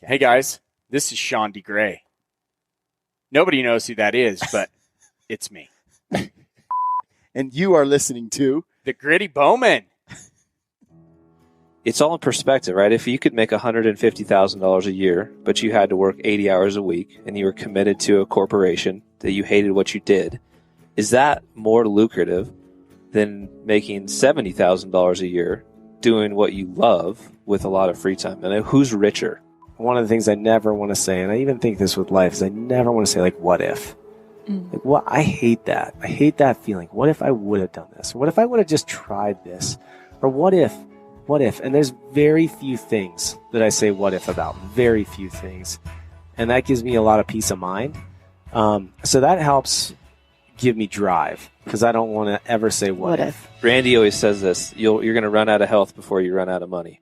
Hey guys, this is Sean DeGray. Nobody knows who that is, but it's me. And you are listening to The Gritty Bowman. It's all in perspective, right? If you could make $150,000 a year, but you had to work 80 hours a week and you were committed to a corporation that you hated what you did, is that more lucrative than making $70,000 a year doing what you love with a lot of free time? And who's richer? One of the things I never want to say, and I even think this with life, is I never want to say, like, what if? Like, what? I hate that. I hate that feeling. What if I would have done this? Or what if I would have just tried this? Or what if? What if? And there's very few things that I say what if about. Very few things. And that gives me a lot of peace of mind. So that helps give me drive, because I don't want to ever say what if. Randy always says this, you're going to run out of health before you run out of money.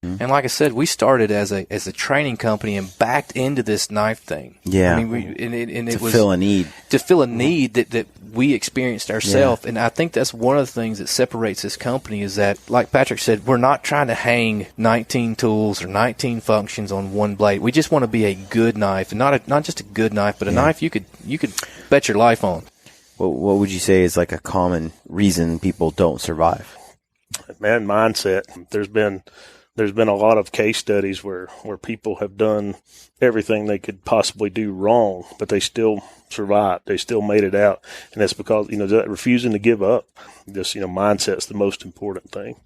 And like I said, we started as a training company and backed into this knife thing. Yeah. I mean, it was fill a need. To fill a need that we experienced ourselves. Yeah. And I think that's one of the things that separates this company is that, like Patrick said, we're not trying to hang 19 tools or 19 functions on one blade. We just want to be a good knife, and not just a good knife, but a knife you could bet your life on. What would you say is like a common reason people don't survive? Man, mindset. There's been a lot of case studies where people have done everything they could possibly do wrong, but they still survived. They still made it out. And that's because, that refusing to give up. Just, mindset's the most important thing.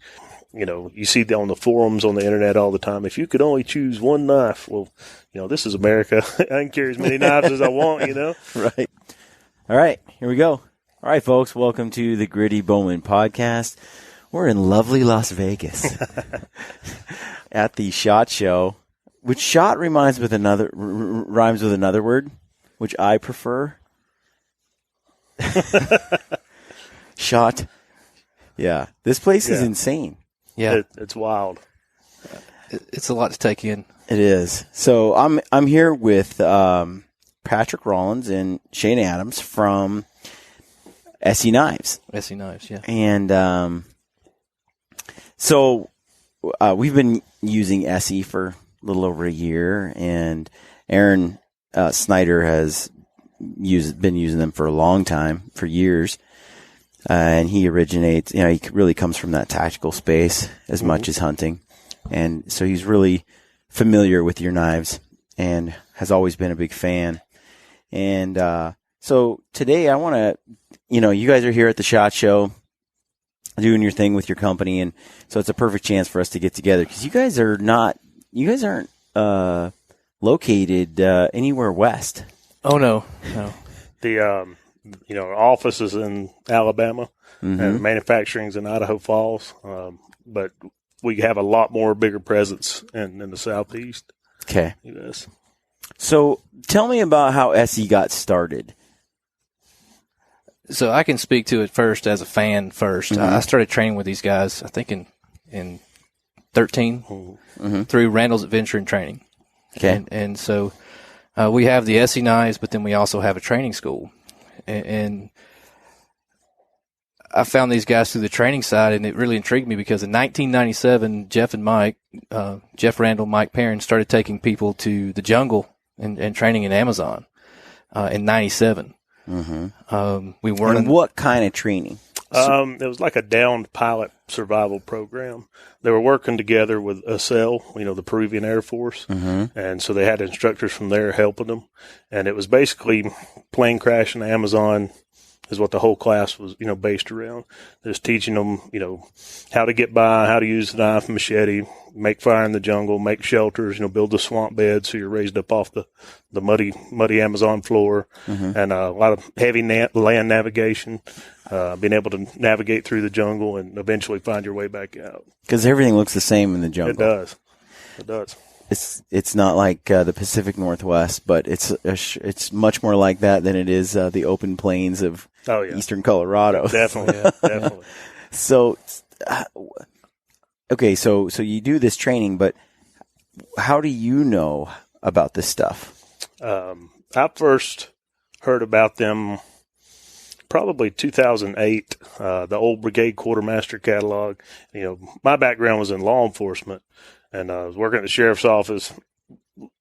You see on the forums on the internet all the time, if you could only choose one knife, well, this is America. I can carry as many knives as I want, Right. All right, here we go. All right, folks, welcome to the Gritty Bowman podcast. We're in lovely Las Vegas at the SHOT Show, which SHOT rhymes with another word, which I prefer. SHOT. Yeah, this place is insane. Yeah, it's wild. It's a lot to take in. It is. So I'm here with Patrick Rollins and Shane Adams from Esee Knives. Esee Knives, yeah. And so we've been using Esee for a little over a year, and Aaron Snyder has been using them for a long time, for years. And he originates, he really comes from that tactical space as much as hunting. And so he's really familiar with your knives and has always been a big fan. And so today I want to, you guys are here at the SHOT Show doing your thing with your company, and so it's a perfect chance for us to get together, because you guys aren't located anywhere west. Oh no. The our office is in Alabama, and manufacturing's in Idaho Falls, but we have a lot more bigger presence in the southeast. Okay. Yes. So tell me about how Esee got started. So I can speak to it first as a fan first. I started training with these guys, I think in 13 through Randall's Adventure and Training. Okay. And so we have the Esee knives, but then we also have a training school. And I found these guys through the training side, and it really intrigued me because in 1997, Jeff Randall, Mike Perrin started taking people to the jungle and training in Amazon in 97. We weren't. And what kind of training? It was like a downed pilot survival program. They were working together with Esee, the Peruvian Air Force. And so they had instructors from there helping them. And it was basically plane crash in the Amazon is what the whole class was, based around. Just teaching them, how to get by, how to use the knife and machete, make fire in the jungle, make shelters, build the swamp bed so you're raised up off the muddy Amazon floor, and a lot of heavy land navigation, being able to navigate through the jungle and eventually find your way back out. Because everything looks the same in the jungle. It does. It's not like the Pacific Northwest, but it's much more like that than it is the open plains of eastern Colorado. Definitely. So, okay, so you do this training, but how do you know about this stuff? I first heard about them probably 2008, the old Brigade Quartermaster catalog. My background was in law enforcement, and I was working at the sheriff's office,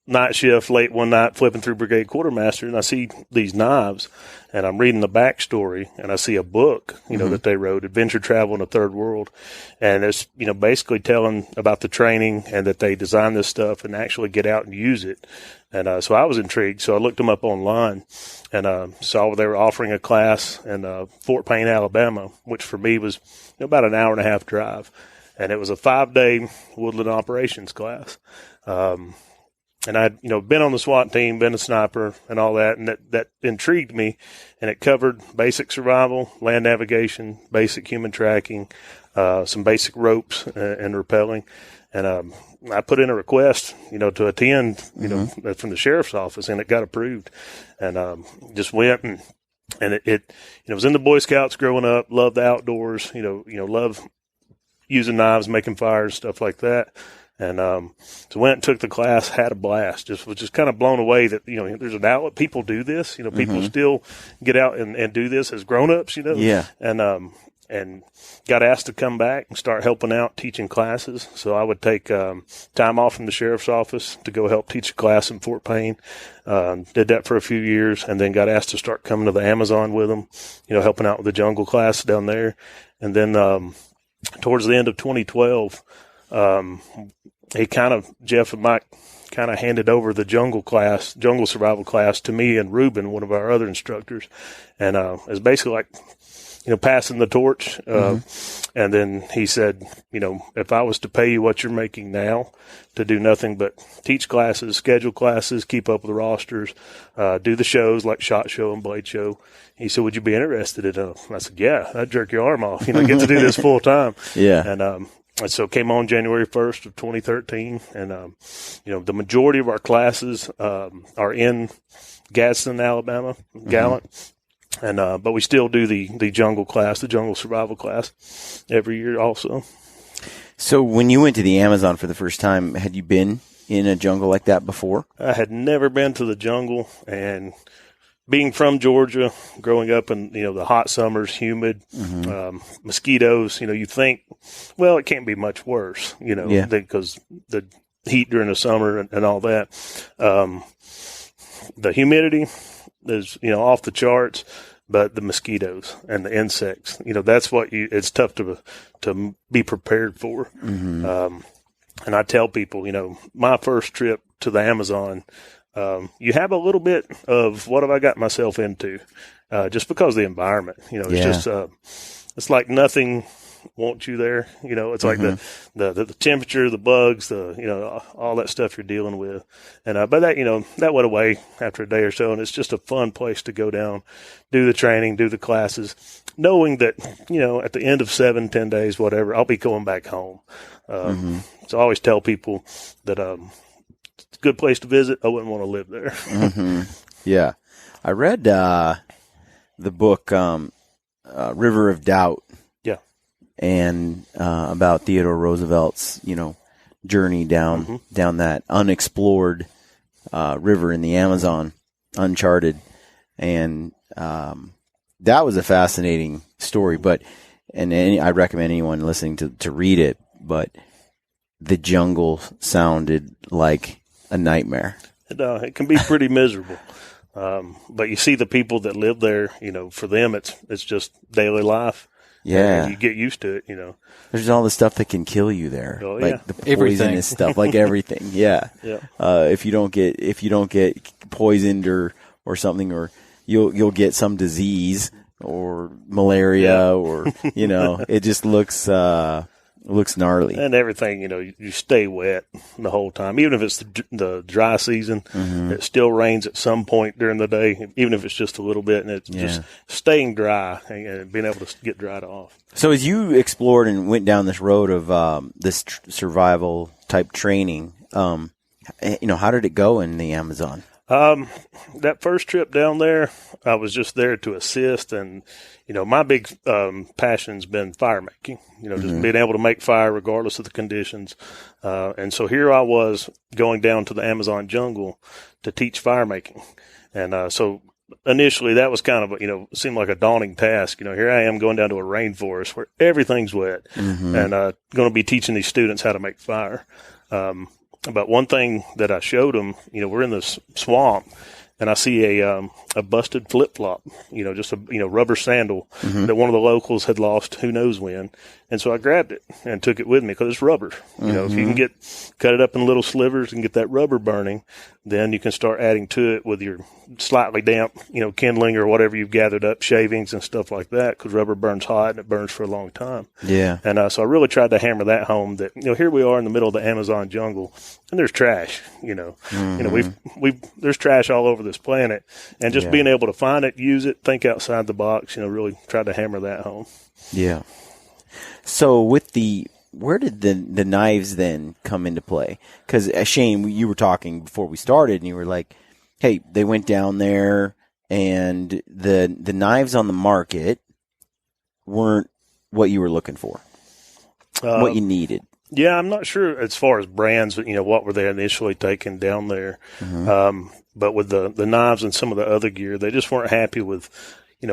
night shift, late one night, flipping through Brigade Quartermaster, and I see these knives, and I'm reading the backstory, and I see a book, that they wrote, Adventure Travel in the Third World, and it's, basically telling about the training and that they designed this stuff and actually get out and use it. And so I was intrigued, so I looked them up online and saw they were offering a class in Fort Payne, Alabama, which for me was about an hour and a half drive, and it was a 5-day woodland operations class. And I'd, been on the SWAT team, been a sniper and all that, and that intrigued me. And it covered basic survival, land navigation, basic human tracking, some basic ropes and rappelling. And I put in a request, to attend, from the sheriff's office, and it got approved. And just went and it was in the Boy Scouts growing up, loved the outdoors, loved using knives, making fires, stuff like that. And so went and took the class, had a blast. Was just kind of blown away that there's an outlet. People do this. People still get out and do this as grown-ups. Yeah. And got asked to come back and start helping out teaching classes. So I would take time off from the sheriff's office to go help teach a class in Fort Payne. Did that for a few years, and then got asked to start coming to the Amazon with them. Helping out with the jungle class down there. And then towards the end of 2012. Jeff and Mike kind of handed over the jungle survival class to me and Ruben, one of our other instructors. And, it was basically like, passing the torch. And then he said, if I was to pay you what you're making now to do nothing but teach classes, schedule classes, keep up with the rosters, do the shows like SHOT Show and Blade Show. He said, would you be interested in it? I said, yeah, I'd jerk your arm off, get to do this full time. Yeah. And so came on January 1st of 2013. And, the majority of our classes, are in Gadsden, Alabama, Gallant. And, but we still do the jungle class, the jungle survival class every year also. So when you went to the Amazon for the first time, had you been in a jungle like that before? I had never been to the jungle, and being from Georgia, growing up in, the hot summers, humid, mosquitoes, you think, well, it can't be much worse, because the heat during the summer and all that. The humidity is, off the charts, but the mosquitoes and the insects, that's what it's tough to be prepared for. And I tell people, my first trip to the Amazon, you have a little bit of what have I got myself into, just because of the environment, it's just, it's like nothing wants you there. It's like the temperature, the bugs, all that stuff you're dealing with. And, but that, that went away after a day or so. And it's just a fun place to go down, do the training, do the classes, knowing that, at the end of 7-10 days, whatever, I'll be going back home. So I always tell people that, it's a good place to visit. I wouldn't want to live there. Yeah. I read the book River of Doubt. Yeah. And about Theodore Roosevelt's, journey down that unexplored river in the Amazon, uncharted. And that was a fascinating story. But I recommend anyone listening to read it. But the jungle sounded like a nightmare. It can be pretty miserable. But you see the people that live there, for them, it's just daily life. Yeah. And you get used to it, There's all the stuff that can kill you there. Oh, yeah. Like the poisonous stuff, like everything. Yeah. Yeah. If you don't get poisoned or something, or you'll get some disease or malaria or, it just looks gnarly. And everything, you stay wet the whole time. Even if it's the dry season, it still rains at some point during the day, even if it's just a little bit, and it's just staying dry and being able to get dried off. So as you explored and went down this road of this survival type training, how did it go in the Amazon? That first trip down there, I was just there to assist, and my big passion's been fire making. Just being able to make fire regardless of the conditions. And so here I was going down to the Amazon jungle to teach fire making, and so initially that was kind of, seemed like a daunting task. Here I am going down to a rainforest where everything's wet and going to be teaching these students how to make fire. But one thing that I showed them, we're in this swamp, and I see a busted flip flop, just a rubber sandal that one of the locals had lost who knows when, and so I grabbed it and took it with me because it's rubber. If you can cut it up in little slivers and get that rubber burning, then you can start adding to it with your slightly damp, kindling or whatever you've gathered up, shavings and stuff like that, because rubber burns hot and it burns for a long time. Yeah. And so I really tried to hammer that home that, here we are in the middle of the Amazon jungle and there's trash, there's trash all over this planet, and just being able to find it, use it, think outside the box, really tried to hammer that home. Yeah. So where did the knives then come into play? Because Shane, you were talking before we started, and you were like, "Hey, they went down there, and the knives on the market weren't what you were looking for, what you needed." Yeah, I'm not sure as far as brands, what were they initially taking down there. But with the knives and some of the other gear, they just weren't happy with,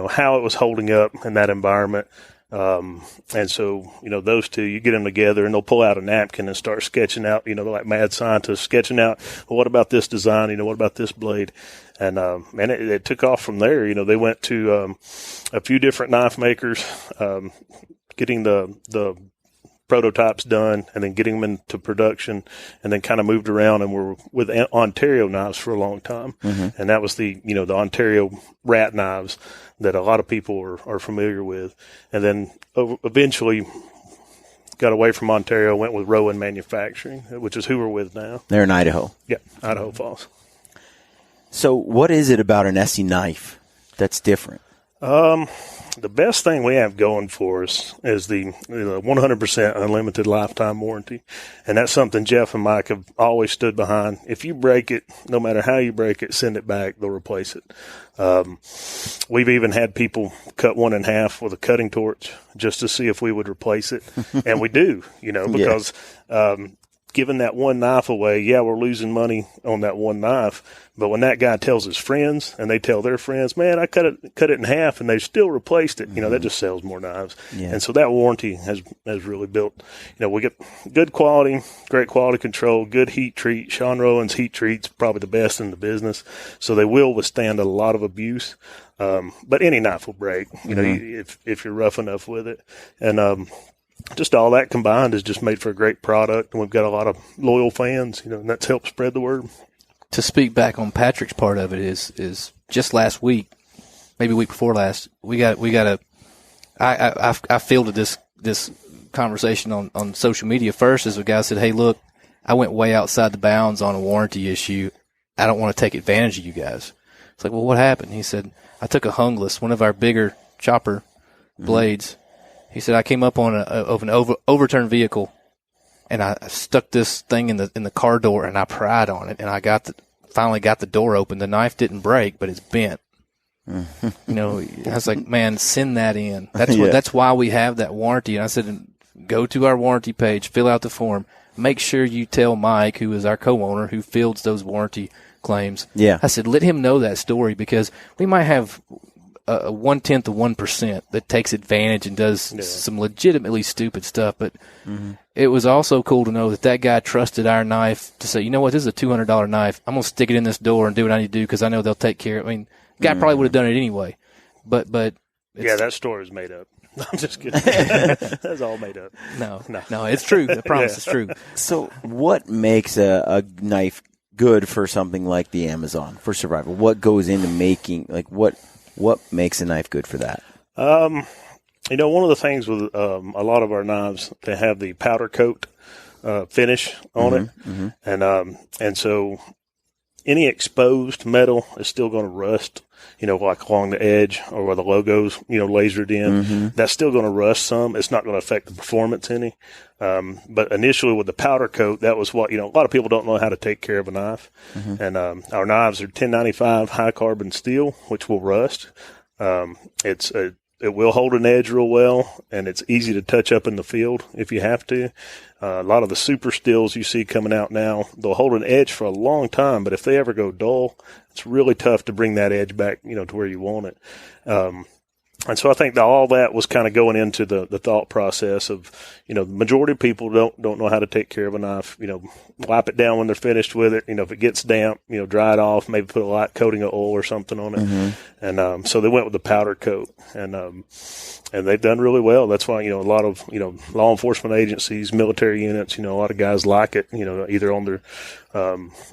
how it was holding up in that environment. And so, those two, you get them together and they'll pull out a napkin and start sketching out, like mad scientists sketching out, well, what about this design? What about this blade? And, it took off from there. They went to, a few different knife makers, getting the prototypes done and then getting them into production, and then kind of moved around and were with Ontario knives for a long time. And that was the Ontario rat knives that a lot of people are familiar with. And then eventually got away from Ontario, went with Rowan Manufacturing, which is who we're with now. They're in Idaho. Yeah, Idaho Falls. So what is it about an Esee knife that's different? The best thing we have going for us is the 100% unlimited lifetime warranty. And that's something Jeff and Mike have always stood behind. If you break it, no matter how you break it, send it back, they'll replace it. We've even had people cut one in half with a cutting torch just to see if we would replace it. And we do, because, giving that one knife away, we're losing money on that one knife. But when that guy tells his friends and they tell their friends, man, I cut it in half and they still replaced it, that just sells more knives. Yeah. And so that warranty has really built, we get good quality, great quality control, good heat treat. Sean Rowan's heat treat's probably the best in the business. So they will withstand a lot of abuse. But any knife will break, if you're rough enough with it. And, just all that combined has just made for a great product, and we've got a lot of loyal fans, and that's helped spread the word. To speak back on Patrick's part of it is just last week, maybe week before last, I fielded this conversation on social media first as a guy said, "Hey, look, I went way outside the bounds on a warranty issue. I don't want to take advantage of you guys." It's like, well, what happened? He said, "I took a hungless, one of our bigger chopper blades." He said, "I came up on an overturned vehicle, and I stuck this thing in the car door, and I pried on it, and I finally got the door open. The knife didn't break, but it's bent." I was like, "Man, send that in. That's why we have that warranty." And I said, "Go to our warranty page, fill out the form. Make sure you tell Mike, who is our co-owner, who fields those warranty claims." Yeah. I said, "Let him know that story, because we might have a 1/10 of 1% that takes advantage and does some legitimately stupid stuff." But it was also cool to know that guy trusted our knife to say, "You know what, this is a $200 knife. I'm going to stick it in this door and do what I need to do because I know they'll take care of it." I mean, the guy probably would have done it anyway. But that story is made up. I'm just kidding. That's all made up. No, it's true. I promise it's true. So what makes a knife good for something like the Amazon, for survival? What goes into making, what makes a knife good for that? One of the things with a lot of our knives, they have the powder coat finish on it, and so any exposed metal is still going to rust. Like along the edge or where the logo's lasered in, that's still going to rust some. It's not going to affect the performance any. But initially with the powder coat, that was what a lot of people don't know how to take care of a knife, and our knives are 1095 high carbon steel, which will rust. It's a it will hold an edge real well, and it's easy to touch up in the field if you have to. A lot of the super stills you see coming out now, they'll hold an edge for a long time, but if they ever go dull, it's really tough to bring that edge back, to where you want it. And so I think that all that was kind of going into the thought process of, the majority of people don't know how to take care of a knife. Wipe it down when they're finished with it. If it gets damp, dry it off, maybe put a light coating of oil or something on it. Mm-hmm. And so they went with the powder coat, and they've done really well. That's why, a lot of, law enforcement agencies, military units, a lot of guys like it, either on their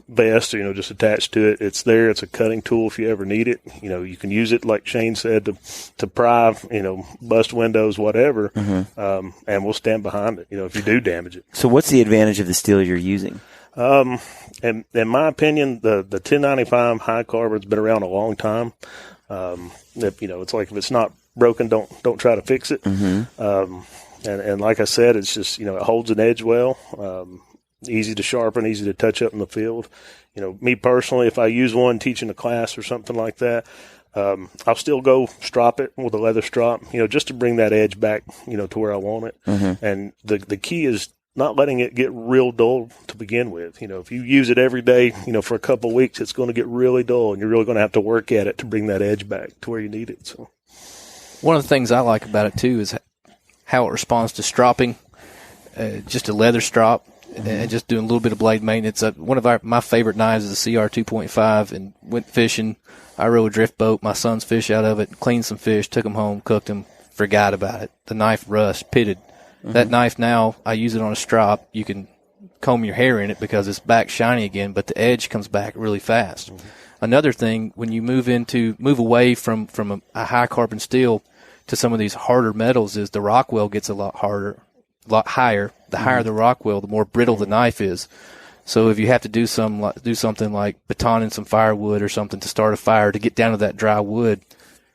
vest or, just attached to it. It's there. It's a cutting tool if you ever need it. You can use it, like Shane said, to pry, bust windows, whatever, mm-hmm. And we'll stand behind it, if you do damage it. So what's the advantage of the steel you're using? And in my opinion, the 1095 high carbon's been around a long time. It's like if it's not broken, don't try to fix it. Mm-hmm. And like I said, it's just, it holds an edge well, easy to sharpen, easy to touch up in the field. Me personally, if I use one teaching a class or something like that, I'll still go strop it with a leather strop, just to bring that edge back, to where I want it. Mm-hmm. And the key is not letting it get real dull to begin with. If you use it every day, for a couple of weeks, it's going to get really dull, and you're really going to have to work at it to bring that edge back to where you need it. So, one of the things I like about it too is how it responds to stropping. Just a leather strop, mm-hmm. and just doing a little bit of blade maintenance. One of my favorite knives is a CR 2.5, and went fishing. I rode a drift boat. My son's fish out of it, cleaned some fish, took them home, cooked them, forgot about it. The knife rust, pitted. Mm-hmm. That knife now, I use it on a strop. You can comb your hair in it because it's back shiny again, but the edge comes back really fast. Mm-hmm. Another thing, when you move away from a high carbon steel to some of these harder metals, is the Rockwell gets a lot higher. The mm-hmm. higher the Rockwell, the more brittle the knife is. So if you have to do something like batoning some firewood or something to start a fire to get down to that dry wood,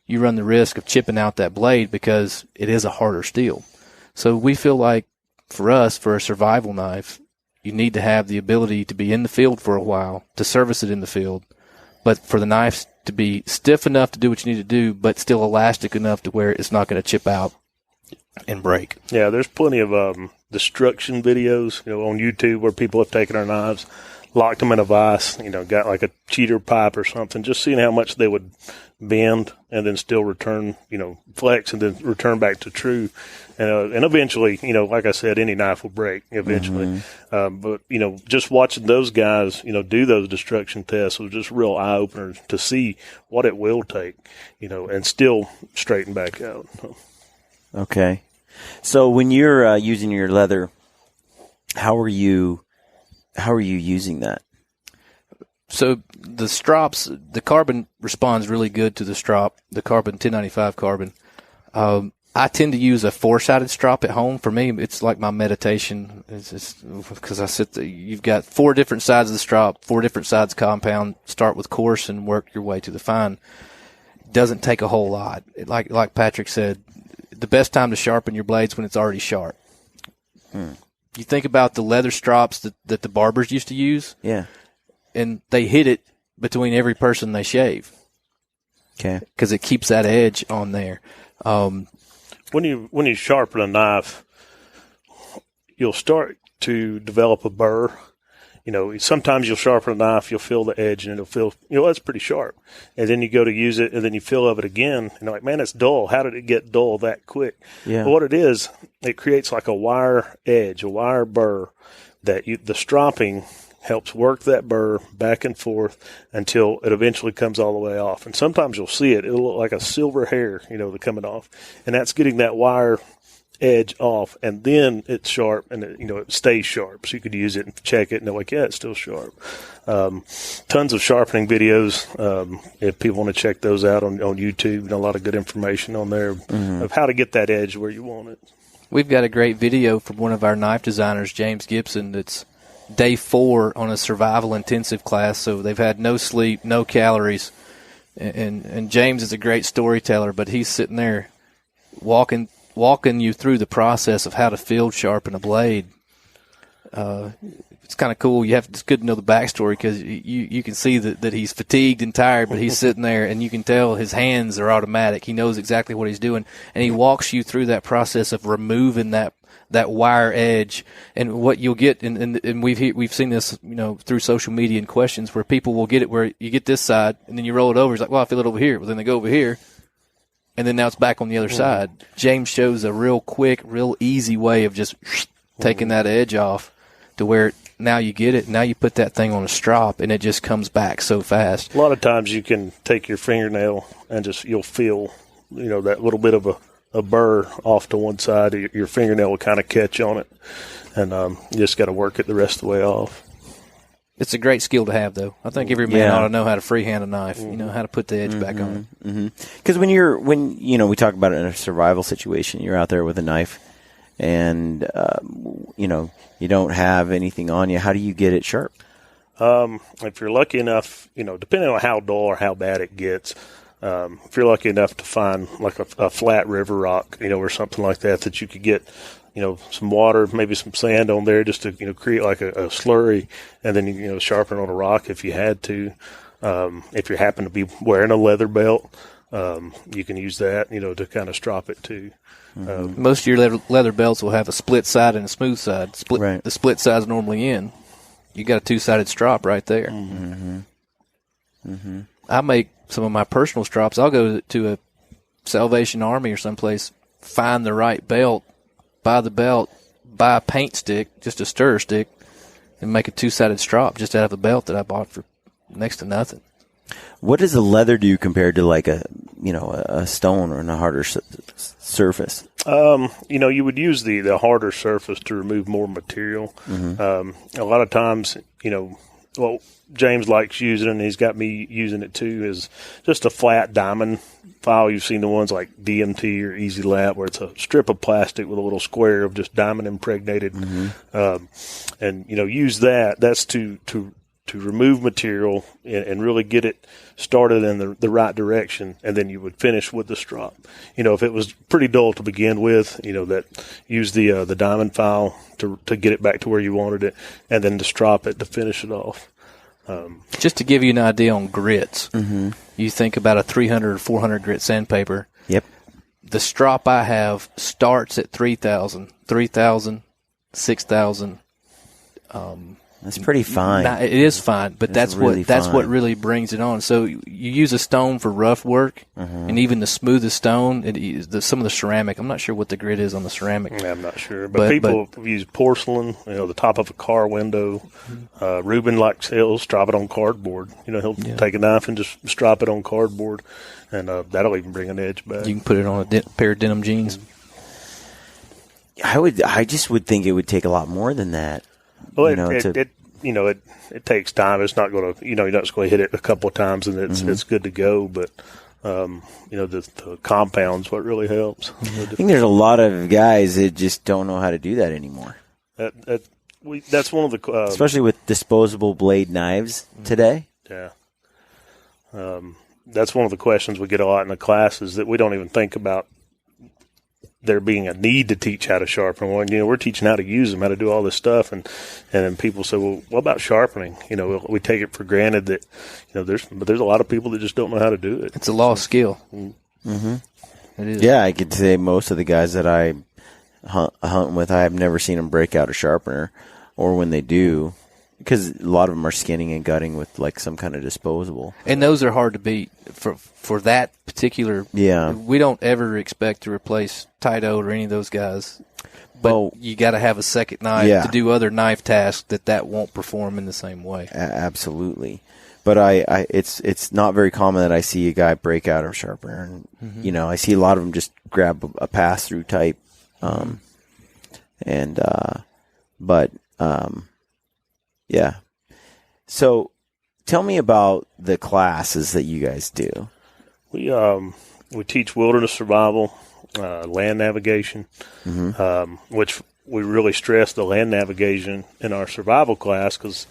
you run the risk of chipping out that blade because it is a harder steel. So we feel like for us, for a survival knife, you need to have the ability to be in the field for a while, to service it in the field, but for the knife to be stiff enough to do what you need to do, but still elastic enough to where it's not going to chip out and break. Yeah, there's plenty of destruction videos, on YouTube where people have taken our knives, locked them in a vise, got like a cheater pipe or something, just seeing how much they would bend and then still return, flex and then return back to true. And eventually, like I said, any knife will break eventually. Mm-hmm. But, just watching those guys, do those destruction tests was just real eye opener to see what it will take, and still straighten back out. Okay. So when you're using your leather, how are you using that? So the strops, the carbon responds really good to the strop, the carbon 1095 carbon. I tend to use a 4-sided strop at home. For me, it's like my meditation. It's because you've got 4 different sides of the strop, 4 different sides compound. Start with coarse and work your way to the fine. Doesn't take a whole lot. Like Patrick said, the best time to sharpen your blades when it's already sharp. You think about the leather strops that the barbers used to use. Yeah. And they hit it between every person they shave. Okay. Because it keeps that edge on there. When you sharpen a knife, you'll start to develop a burr. Sometimes you'll sharpen a knife, you'll feel the edge, and it'll feel, that's pretty sharp. And then you go to use it, and then you feel of it again, and you're like, man, it's dull. How did it get dull that quick? Yeah. But what it is, it creates like a wire edge, a wire burr that the stropping helps work that burr back and forth until it eventually comes all the way off. And sometimes you'll see it. It'll look like a silver hair, coming off. And that's getting that wire edge off, and then it's sharp, and it stays sharp. So you could use it and check it, and they're like, yeah, it's still sharp. Tons of sharpening videos. If people want to check those out on YouTube, and a lot of good information on there of how to get that edge where you want it. We've got a great video from one of our knife designers, James Gibson, that's day 4 on a survival intensive class. So they've had no sleep, no calories. And James is a great storyteller, but he's sitting there walking you through the process of how to field sharpen a blade. it's kind of cool. It's good to know the backstory because you can see that he's fatigued and tired, but he's sitting there and you can tell his hands are automatic. He knows exactly what he's doing, and he walks you through that process of removing that wire edge. And what you'll get, and we've seen this, through social media and questions where people will get it where you get this side and then you roll it over. It's like, well, I feel it over here. Well, then they go over here. And then now it's back on the other side. James shows a real quick, real easy way of just taking that edge off to where now you get it. Now you put that thing on a strop, and it just comes back so fast. A lot of times you can take your fingernail and you'll feel, that little bit of a burr off to one side. Your fingernail will kind of catch on it, and you just got to work it the rest of the way off. It's a great skill to have, though. I think every man ought to know how to freehand a knife, how to put the edge back on it. Because when we talk about it in a survival situation, you're out there with a knife and, you don't have anything on you. How do you get it sharp? If you're lucky enough, depending on how dull or how bad it gets, if you're lucky enough to find like a flat river rock, or something like that you could get, some water, maybe some sand on there just to, create like a slurry, and then, sharpen on a rock if you had to. If you happen to be wearing a leather belt, you can use that, to kind of strop it too. Most of your leather belts will have a split side and a smooth side. The split side's normally in. You got a two-sided strop right there. I make some of my personal strops. I'll go to a Salvation Army or someplace, find the right belt, buy the belt, buy a paint stick, just a stirrer stick, and make a two-sided strop just out of a belt that I bought for next to nothing. What does the leather do compared to like a stone or a harder surface? You would use the harder surface to remove more material. A lot of times, James likes using it, and he's got me using it too, is just a flat diamond file. You've seen the ones like DMT or Easy Lap where it's a strip of plastic with a little square of just diamond impregnated. And, use that. That's to remove material and really get it started in the right direction, and then you would finish with the strop. If it was pretty dull to begin with, use the diamond file to get it back to where you wanted it, and then to strop it to finish it off. Just to give you an idea on grits, you think about a 300 or 400 grit sandpaper. Yep. The strop I have starts at 3,000, 6,000. That's pretty fine. It is fine, but that's really what really brings it on. So you use a stone for rough work, and even the smoothest stone, some of the ceramic. I'm not sure what the grit is on the ceramic. Yeah, I'm not sure, but people use porcelain. The top of a car window. Ruben likes he'll strop it on cardboard. He'll take a knife and just strop it on cardboard, and that'll even bring an edge back. You can put it on a pair of denim jeans. I just would think it would take a lot more than that. Well, it takes time. It's not going to, you're not just going to hit it a couple of times and it's good to go. But, the compound's what really helps. I think there's a lot of guys that just don't know how to do that anymore. That's one of the, especially with disposable blade knives today. Yeah. That's one of the questions we get a lot in the classes that we don't even think about there being a need to teach how to sharpen one. We're teaching how to use them, how to do all this stuff. And then people say, well, what about sharpening? We take it for granted that, there's a lot of people that just don't know how to do it. It's a lost skill. Mm-hmm. It is. Yeah. I could say most of the guys that I hunt with, I have never seen them break out a sharpener, or when they do, because a lot of them are skinning and gutting with like some kind of disposable. And those are hard to beat for that particular. Yeah. We don't ever expect to replace Tito or any of those guys. But you got to have a second knife to do other knife tasks that won't perform in the same way. Absolutely. But it's not very common that I see a guy break out a sharpener. And, I see a lot of them just grab a pass-through type. Yeah. So tell me about the classes that you guys do. We teach wilderness survival, land navigation, which we really stress the land navigation in our survival class because,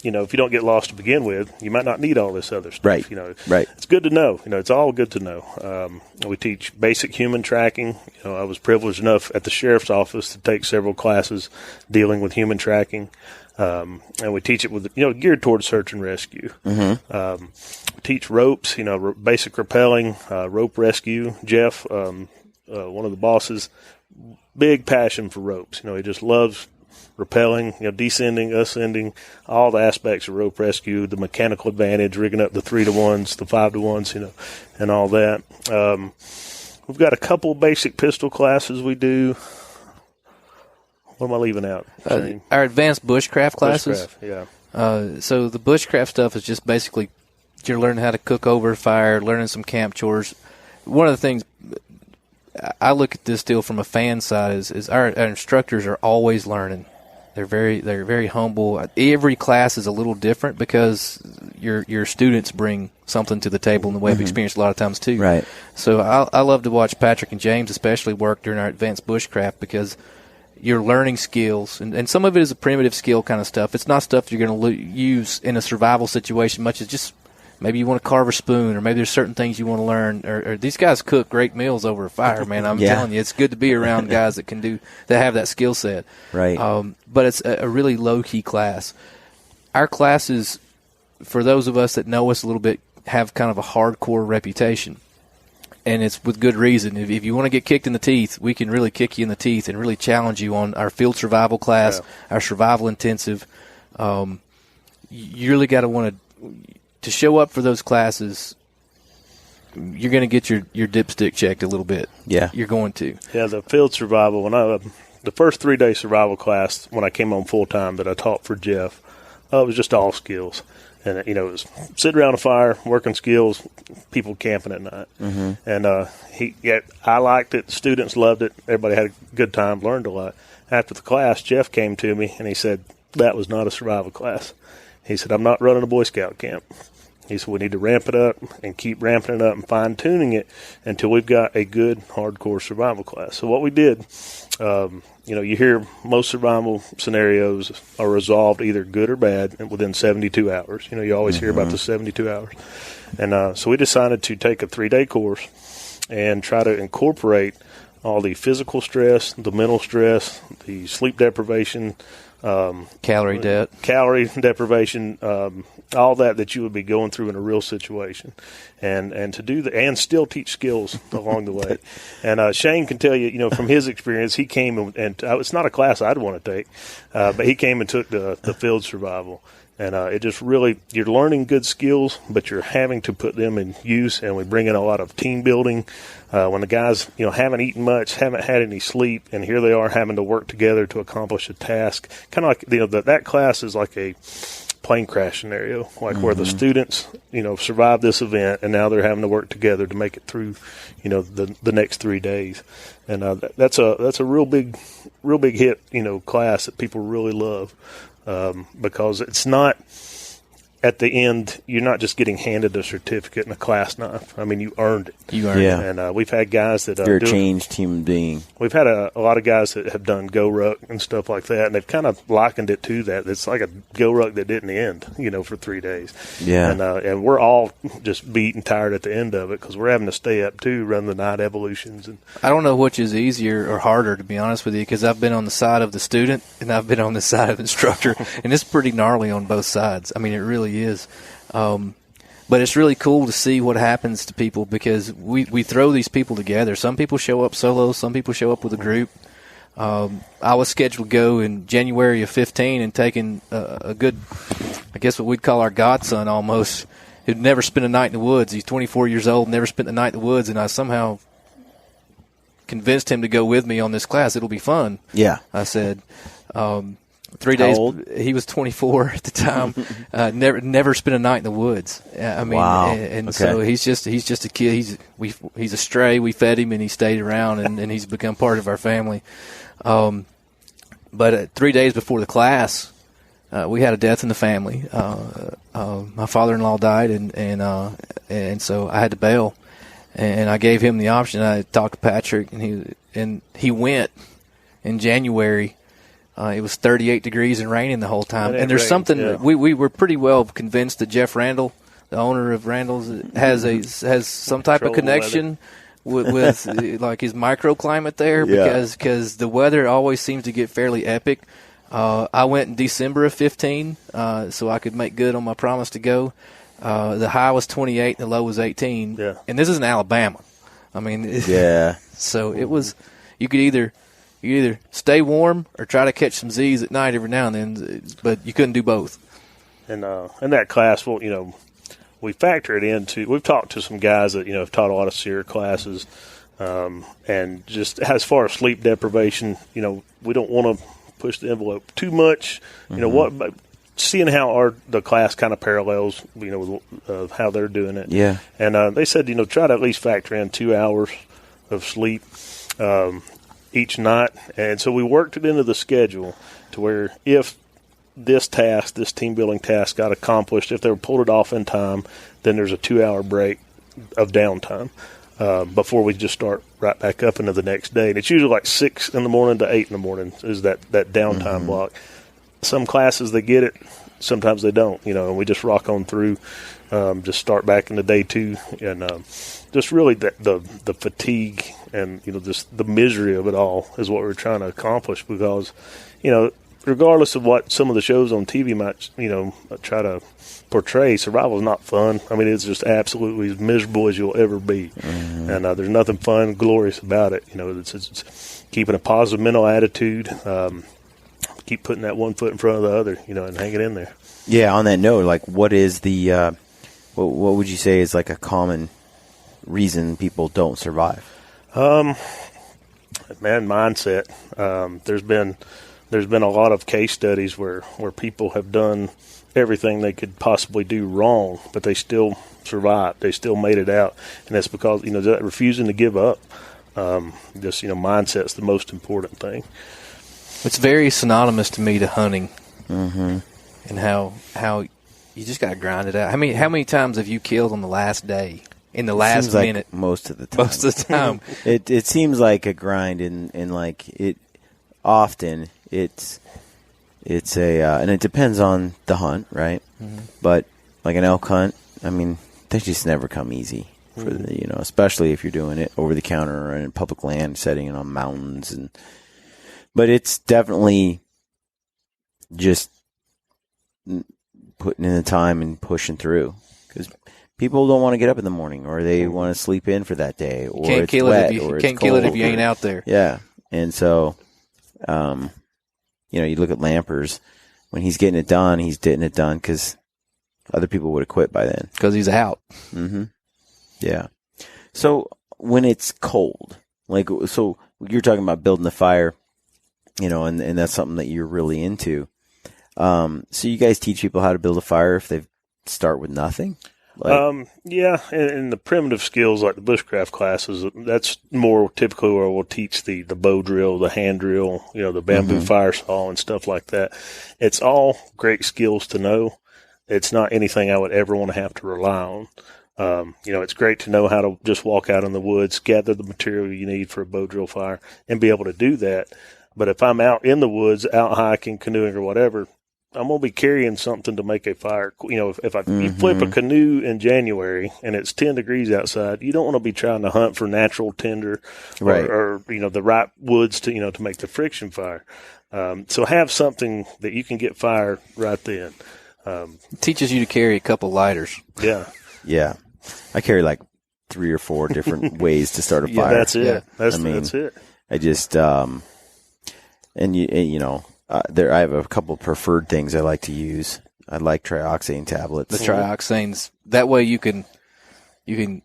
if you don't get lost to begin with, you might not need all this other stuff. Right. Right. It's good to know. It's all good to know. We teach basic human tracking. I was privileged enough at the sheriff's office to take several classes dealing with human tracking. And we teach it with, geared towards search and rescue. Teach ropes, basic rappelling, rope rescue. Jeff, one of the bosses, big passion for ropes. He just loves rappelling, descending, ascending, all the aspects of rope rescue, the mechanical advantage, rigging up the 3-to-1s, the 5-to-1s, and all that. We've got a couple basic pistol classes we do. What am I leaving out? Our advanced bushcraft classes. Bushcraft, yeah. So the bushcraft stuff is just basically you're learning how to cook over fire, learning some camp chores. One of the things I look at this deal from a fan side is our instructors are always learning. They're very humble. Every class is a little different because your students bring something to the table in the way of experience a lot of times too. Right. So I love to watch Patrick and James especially work during our advanced bushcraft because you're learning skills, and some of it is a primitive skill kind of stuff. It's not stuff you're going to use in a survival situation much as just maybe you want to carve a spoon, or maybe there's certain things you want to learn. Or these guys cook great meals over a fire, man. I'm telling you, it's good to be around guys that have that skill set. Right. But it's a really low-key class. Our classes, for those of us that know us a little bit, have kind of a hardcore reputation. And it's with good reason. If you want to get kicked in the teeth, we can really kick you in the teeth and really challenge you on our field survival class, our survival intensive. You really got to want to show up for those classes. You're going to get your dipstick checked a little bit. Yeah. You're going to. Yeah, the field survival, the first 3-day survival class when I came on full-time that I taught for Jeff, it was just all skills. And, it was sitting around a fire, working skills, people camping at night. And I liked it. The students loved it. Everybody had a good time, learned a lot. After the class, Jeff came to me, and he said, that was not a survival class. He said, I'm not running a Boy Scout camp. He said, we need to ramp it up and keep ramping it up and fine-tuning it until we've got a good, hardcore survival class. So what we did, you hear most survival scenarios are resolved either good or bad within 72 hours. You always hear about the 72 hours. And so we decided to take a 3-day course and try to incorporate all the physical stress, the mental stress, the sleep deprivation, calorie deprivation, all that you would be going through in a real situation, and to do that and still teach skills along the way. And Shane can tell you, from his experience, he came and it's not a class I'd want to take, but he came and took the field survival. And it just really, you're learning good skills, but you're having to put them in use. And we bring in a lot of team building. When the guys, haven't eaten much, haven't had any sleep, and here they are having to work together to accomplish a task. Kind of like, that class is like a plane crash scenario, like where the students, survived this event, and now they're having to work together to make it through, the next 3 days. And that's a real big hit, class that people really love. Because it's not at the end, you're not just getting handed a certificate and a class knife. I mean, you earned it. You earned it. And we've had guys that you're a changed human being. We've had a lot of guys that have done go ruck and stuff like that, and they've kind of likened it to that. It's like a go ruck that didn't end, for 3 days. Yeah. And we're all just beat and tired at the end of it because we're having to stay up too, run the night evolutions. And I don't know which is easier or harder, to be honest with you, because I've been on the side of the student and I've been on the side of the instructor, and it's pretty gnarly on both sides. I mean, it really is. But it's really cool to see what happens to people because we throw these people together. Some people show up solo, some people show up with a group. I was scheduled to go in January of 15 and taking a good, I guess what we'd call our godson almost, who'd never spent a night in the woods. He's 24 years old, never spent the night in the woods, and I somehow convinced him to go with me on this class. It'll be fun. Yeah. I said. 3 days. How old? He was 24 at the time. Never spent a night in the woods. I mean, wow. And okay. so he's just a kid. He's a stray. We fed him and he stayed around and he's become part of our family. But 3 days before the class, we had a death in the family. My father-in-law died and so I had to bail. And I gave him the option. I talked to Patrick and he went in January. It was 38 degrees and raining the whole time. And there's rained, something yeah. we were pretty well convinced that Jeff Randall, the owner of Randall's, has some type of Control the connection with like his microclimate there, because the weather always seems to get fairly epic. I went in December of 15, so I could make good on my promise to go. The high was 28, and the low was 18. Yeah. And this is in Alabama. I mean, Yeah. so it was. You could either stay warm or try to catch some Z's at night every now and then, but you couldn't do both. And in that class, well, we factor it into. We've talked to some guys that have taught a lot of SEER classes, and just as far as sleep deprivation, we don't want to push the envelope too much. But seeing how the class kind of parallels, with how they're doing it. Yeah. And they said, try to at least factor in 2 hours of sleep each night. And so we worked it into the schedule to where if this team building task got accomplished, if they were pulled it off in time, then there's a 2-hour break of downtime before we just start right back up into the next day. And it's usually like 6 in the morning to 8 in the morning is that downtime block. Some classes, they get it. Sometimes they don't, and we just rock on through, just start back into day 2. And just really the fatigue and, just the misery of it all is what we're trying to accomplish because, regardless of what some of the shows on TV might, try to portray, survival is not fun. I mean, it's just absolutely as miserable as you'll ever be. Mm-hmm. And there's nothing fun, glorious about it. It's keeping a positive mental attitude, keep putting that one foot in front of the other, and hanging in there. Yeah, on that note, like what is the what would you say is like a common reason people don't survive? Mindset. There's been a lot of case studies where people have done everything they could possibly do wrong, but they still survived. They still made it out, and that's because that refusing to give up. Mindset's the most important thing. It's very synonymous to me to hunting, mm-hmm. and how you just got to grind it out. How many times have you killed on the last day? In the last minute, like most of the time. Most of the time, it seems like a grind, and like it often it's a and it depends on the hunt, right? Mm-hmm. But like an elk hunt, I mean, they just never come easy for especially if you're doing it over the counter or in public land, setting it on mountains, but it's definitely just putting in the time and pushing through because people don't want to get up in the morning, or they want to sleep in for that day, or can't it's kill wet, it if you or can't it's kill it cold, if you ain't out there. Yeah, and so, you look at Lampers when he's getting it done. He's getting it done because other people would have quit by then because he's out. Mm-hmm. Yeah. So when it's cold, so you're talking about building the fire, and that's something that you're really into. So you guys teach people how to build a fire if they start with nothing? Yeah, and the primitive skills like the bushcraft classes, that's more typically where we'll teach the bow drill, the hand drill, the bamboo fire saw and stuff like that. It's all great skills to know. It's not anything I would ever want to have to rely on. It's great to know how to just walk out in the woods, gather the material you need for a bow drill fire, and be able to do that. But if I'm out in the woods, out hiking, canoeing, or whatever, I'm going to be carrying something to make a fire. If you flip a canoe in January and it's 10 degrees outside, you don't want to be trying to hunt for natural tinder or the right woods to make the friction fire. So have something that you can get fire right then. It teaches you to carry a couple lighters. Yeah. Yeah. I carry like 3 or 4 different ways to start a fire. Yeah, that's it. Yeah. That's it. I just, I have a couple preferred things I like to use. I like trioxane tablets. The trioxanes. That way you can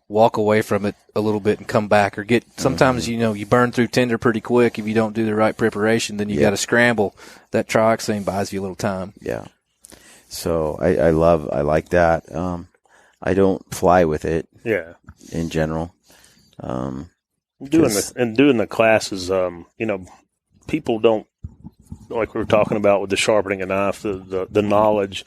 walk away from it a little bit and come back, or get. Sometimes you burn through tinder pretty quick if you don't do the right preparation. Then you got to scramble. That trioxane buys you a little time. Yeah. So I like that. I don't fly with it. Yeah. In general. Doing the classes, people don't, like we were talking about with the sharpening a knife, the knowledge,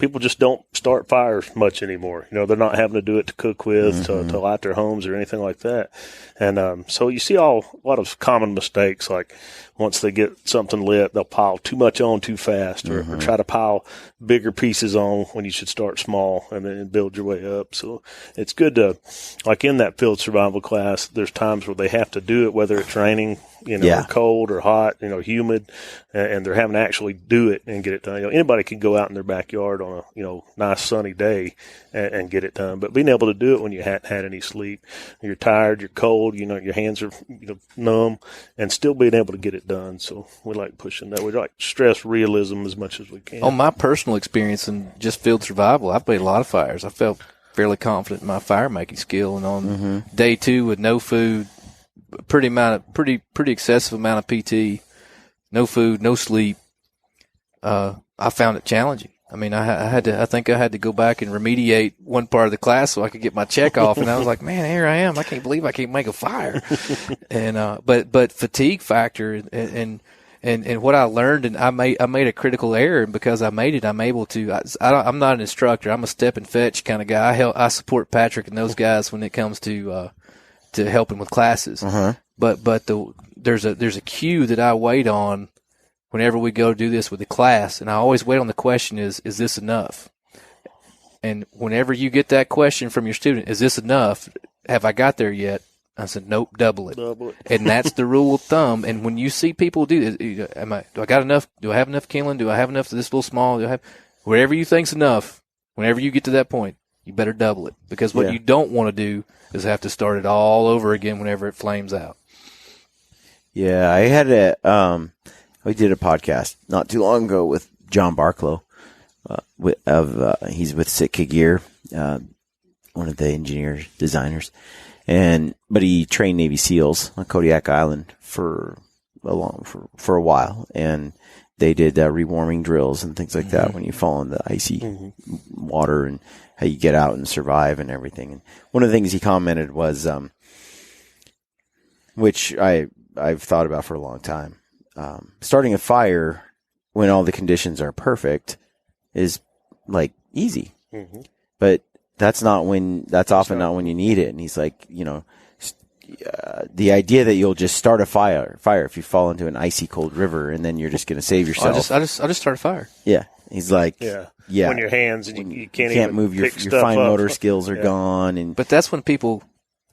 people just don't start fires much anymore. They're not having to do it to cook with, to light their homes or anything like that. And so you see a lot of common mistakes, like once they get something lit, they'll pile too much on too fast, or try to pile bigger pieces on when you should start small and then build your way up. So it's good to, like in that field survival class, there's times where they have to do it, whether it's raining, or cold or hot, humid, and they're having to actually do it and get it done. Anybody can go out in their backyard on a, nice sunny day and get it done. But being able to do it when you hadn't had any sleep, you're tired, you're cold, your hands are, numb, and still being able to get it done. So we like pushing that. We like stress realism as much as we can. On my personal experience in just field survival, I've made a lot of fires. I felt fairly confident in my fire making skill, and on day 2 with no food, pretty excessive amount of PT, no food, no sleep. I found it challenging. I mean, I think I had to go back and remediate one part of the class so I could get my check off. And I was like, man, here I am. I can't believe I can't make a fire. And, but fatigue factor and what I learned, and I made a critical error, and because I made it, I'm able to, I'm not an instructor. I'm a step and fetch kind of guy. I support Patrick and those guys when it comes to helping with classes. But there's a cue that I wait on whenever we go do this with the class, and I always wait on the question is this enough? And whenever you get that question from your student, is this enough? Have I got there yet? I said, nope, double it. And that's the rule of thumb. And when you see people do this, do I got enough? Do I have enough kindling? Do I have enough of this little small? Do I have whatever you think's enough? Whenever you get to that point, you better double it, because what you don't want to do is have to start it all over again whenever it flames out. Yeah, I had we did a podcast not too long ago with John Barklow, he's with Sitka Gear, one of the engineers, designers, but he trained Navy SEALs on Kodiak Island for a while, and they did rewarming drills and things like that when you fall in the icy water, and how you get out and survive and everything. And one of the things he commented was, which I've thought about for a long time. Starting a fire when all the conditions are perfect is like easy, but that's often not when you need it. And he's like, the idea that you'll just start a fire if you fall into an icy cold river, and then you're just going to save yourself. I just start a fire. Yeah. He's like, yeah. When your hands and you can't even move your fine motor skills are gone. But that's when people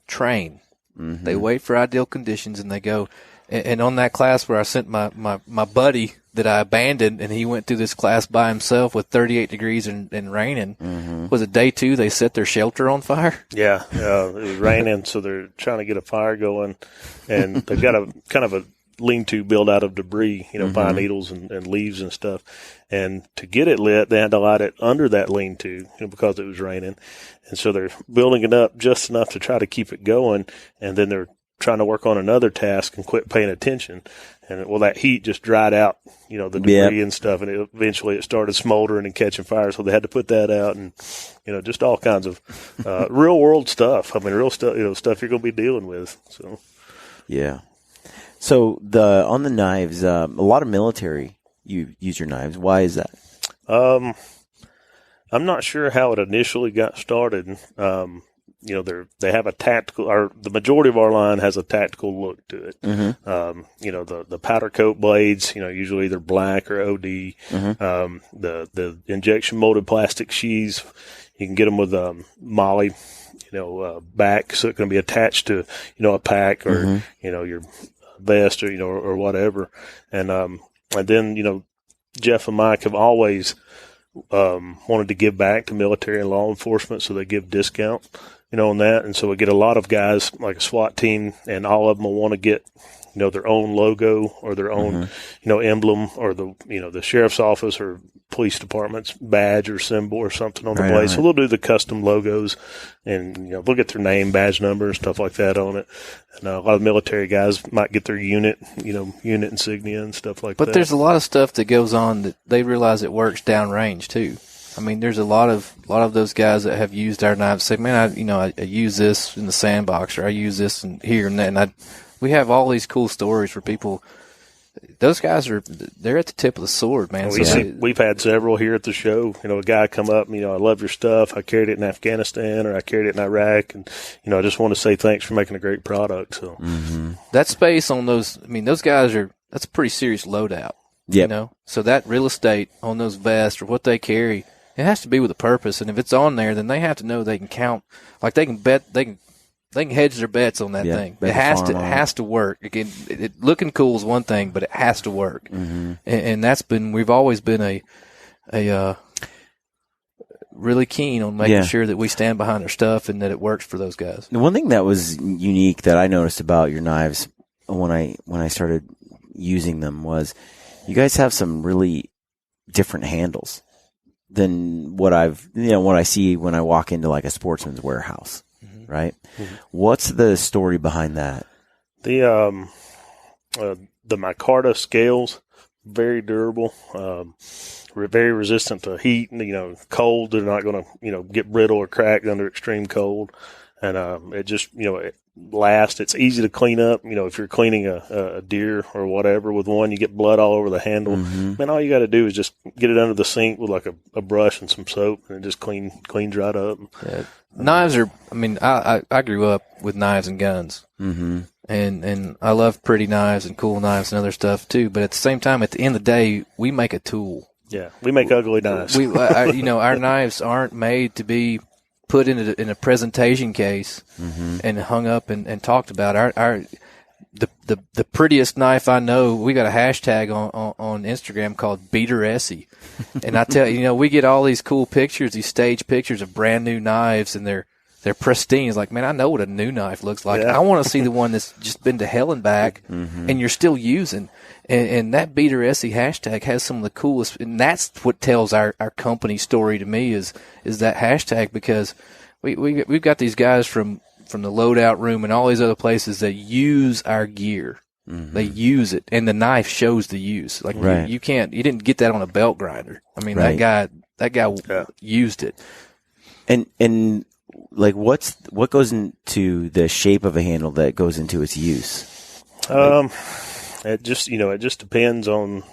train. They wait for ideal conditions and they go. And on that class where I sent my buddy that I abandoned, and he went through this class by himself with 38 degrees and raining, was it day 2 they set their shelter on fire? Yeah, it was raining, so they're trying to get a fire going, and they've got a kind of a lean-to built out of debris, pine needles and leaves and stuff. And to get it lit, they had to light it under that lean-to because it was raining. And so they're building it up just enough to try to keep it going, and then they're trying to work on another task and quit paying attention. And that heat just dried out, the debris and stuff. And eventually it started smoldering and catching fire. So they had to put that out, and, just all kinds of, real world stuff. I mean, real stuff, stuff you're going to be dealing with. So, yeah. So on the knives, a lot of military, you use your knives. Why is that? I'm not sure how it initially got started. They have a tactical, or the majority of our line has a tactical look to it. The powder coat blades, usually either black or OD. The injection molded plastic sheaths, you can get them with moly, back, so it can be attached to, a pack or your vest or whatever. And then Jeff and Mike have always wanted to give back to military and law enforcement, so they give discount, on that. And so we get a lot of guys like a SWAT team, and all of them will want to get, their own logo or their own, emblem, or the sheriff's office or police department's badge or symbol or something on the blade. So they'll do the custom logos, and, they'll get their name, badge number, and stuff like that on it. And a lot of military guys might get their unit, unit insignia and stuff like that. But there's a lot of stuff that goes on that they realize it works downrange too. I mean, there's a lot of those guys that have used our knives say, man, I use this in the sandbox, or I use this in here and that. And we have all these cool stories where people, those guys they're at the tip of the sword, man. We've had several here at the show. A guy come up, I love your stuff. I carried it in Afghanistan, or I carried it in Iraq, and I just want to say thanks for making a great product. So that space on those, those guys that's a pretty serious loadout. Yep. So that real estate on those vests or what they carry, it has to be with a purpose. And if it's on there, then they have to know they can count, like they can bet, they can hedge their bets on that thing. It has to work. Looking cool is one thing, but it has to work. Mm-hmm. And we've always been a really keen on making sure that we stand behind our stuff and that it works for those guys. The one thing that was unique that I noticed about your knives when I started using them was you guys have some really different handles than what what I see when I walk into like a Sportsman's Warehouse. Right? Mm-hmm. What's the story behind that? The micarta scales, very durable, very resistant to heat. Cold, they're not going to get brittle or cracked under extreme cold, and it just it lasts. It's easy to clean up. If you're cleaning a deer or whatever with one, you get blood all over the handle. Mm-hmm. Man, all you got to do is just get it under the sink with like a brush and some soap, and it just cleans right up. Yeah. Knives are, I grew up with knives and guns. Mm-hmm. And I love pretty knives and cool knives and other stuff too. But at the same time, at the end of the day, we make a tool. Yeah, we make ugly knives. Our knives aren't made to be put in a presentation case and hung up and talked about. The prettiest knife I know, we got a hashtag on Instagram called Beater Esee. And I tell you, we get all these cool pictures, these stage pictures of brand new knives, and they're pristine. It's like, man, I know what a new knife looks like. Yeah. I want to see the one that's just been to hell and back and you're still using. And that Beater Esee hashtag has some of the coolest, and that's what tells our company story to me is that hashtag, because we've got these guys from the loadout room and all these other places that use our gear. Mm-hmm. They use it, and the knife shows the use. Like you didn't get that on a belt grinder. That guy used it. And like what goes into the shape of a handle that goes into its use? It just depends on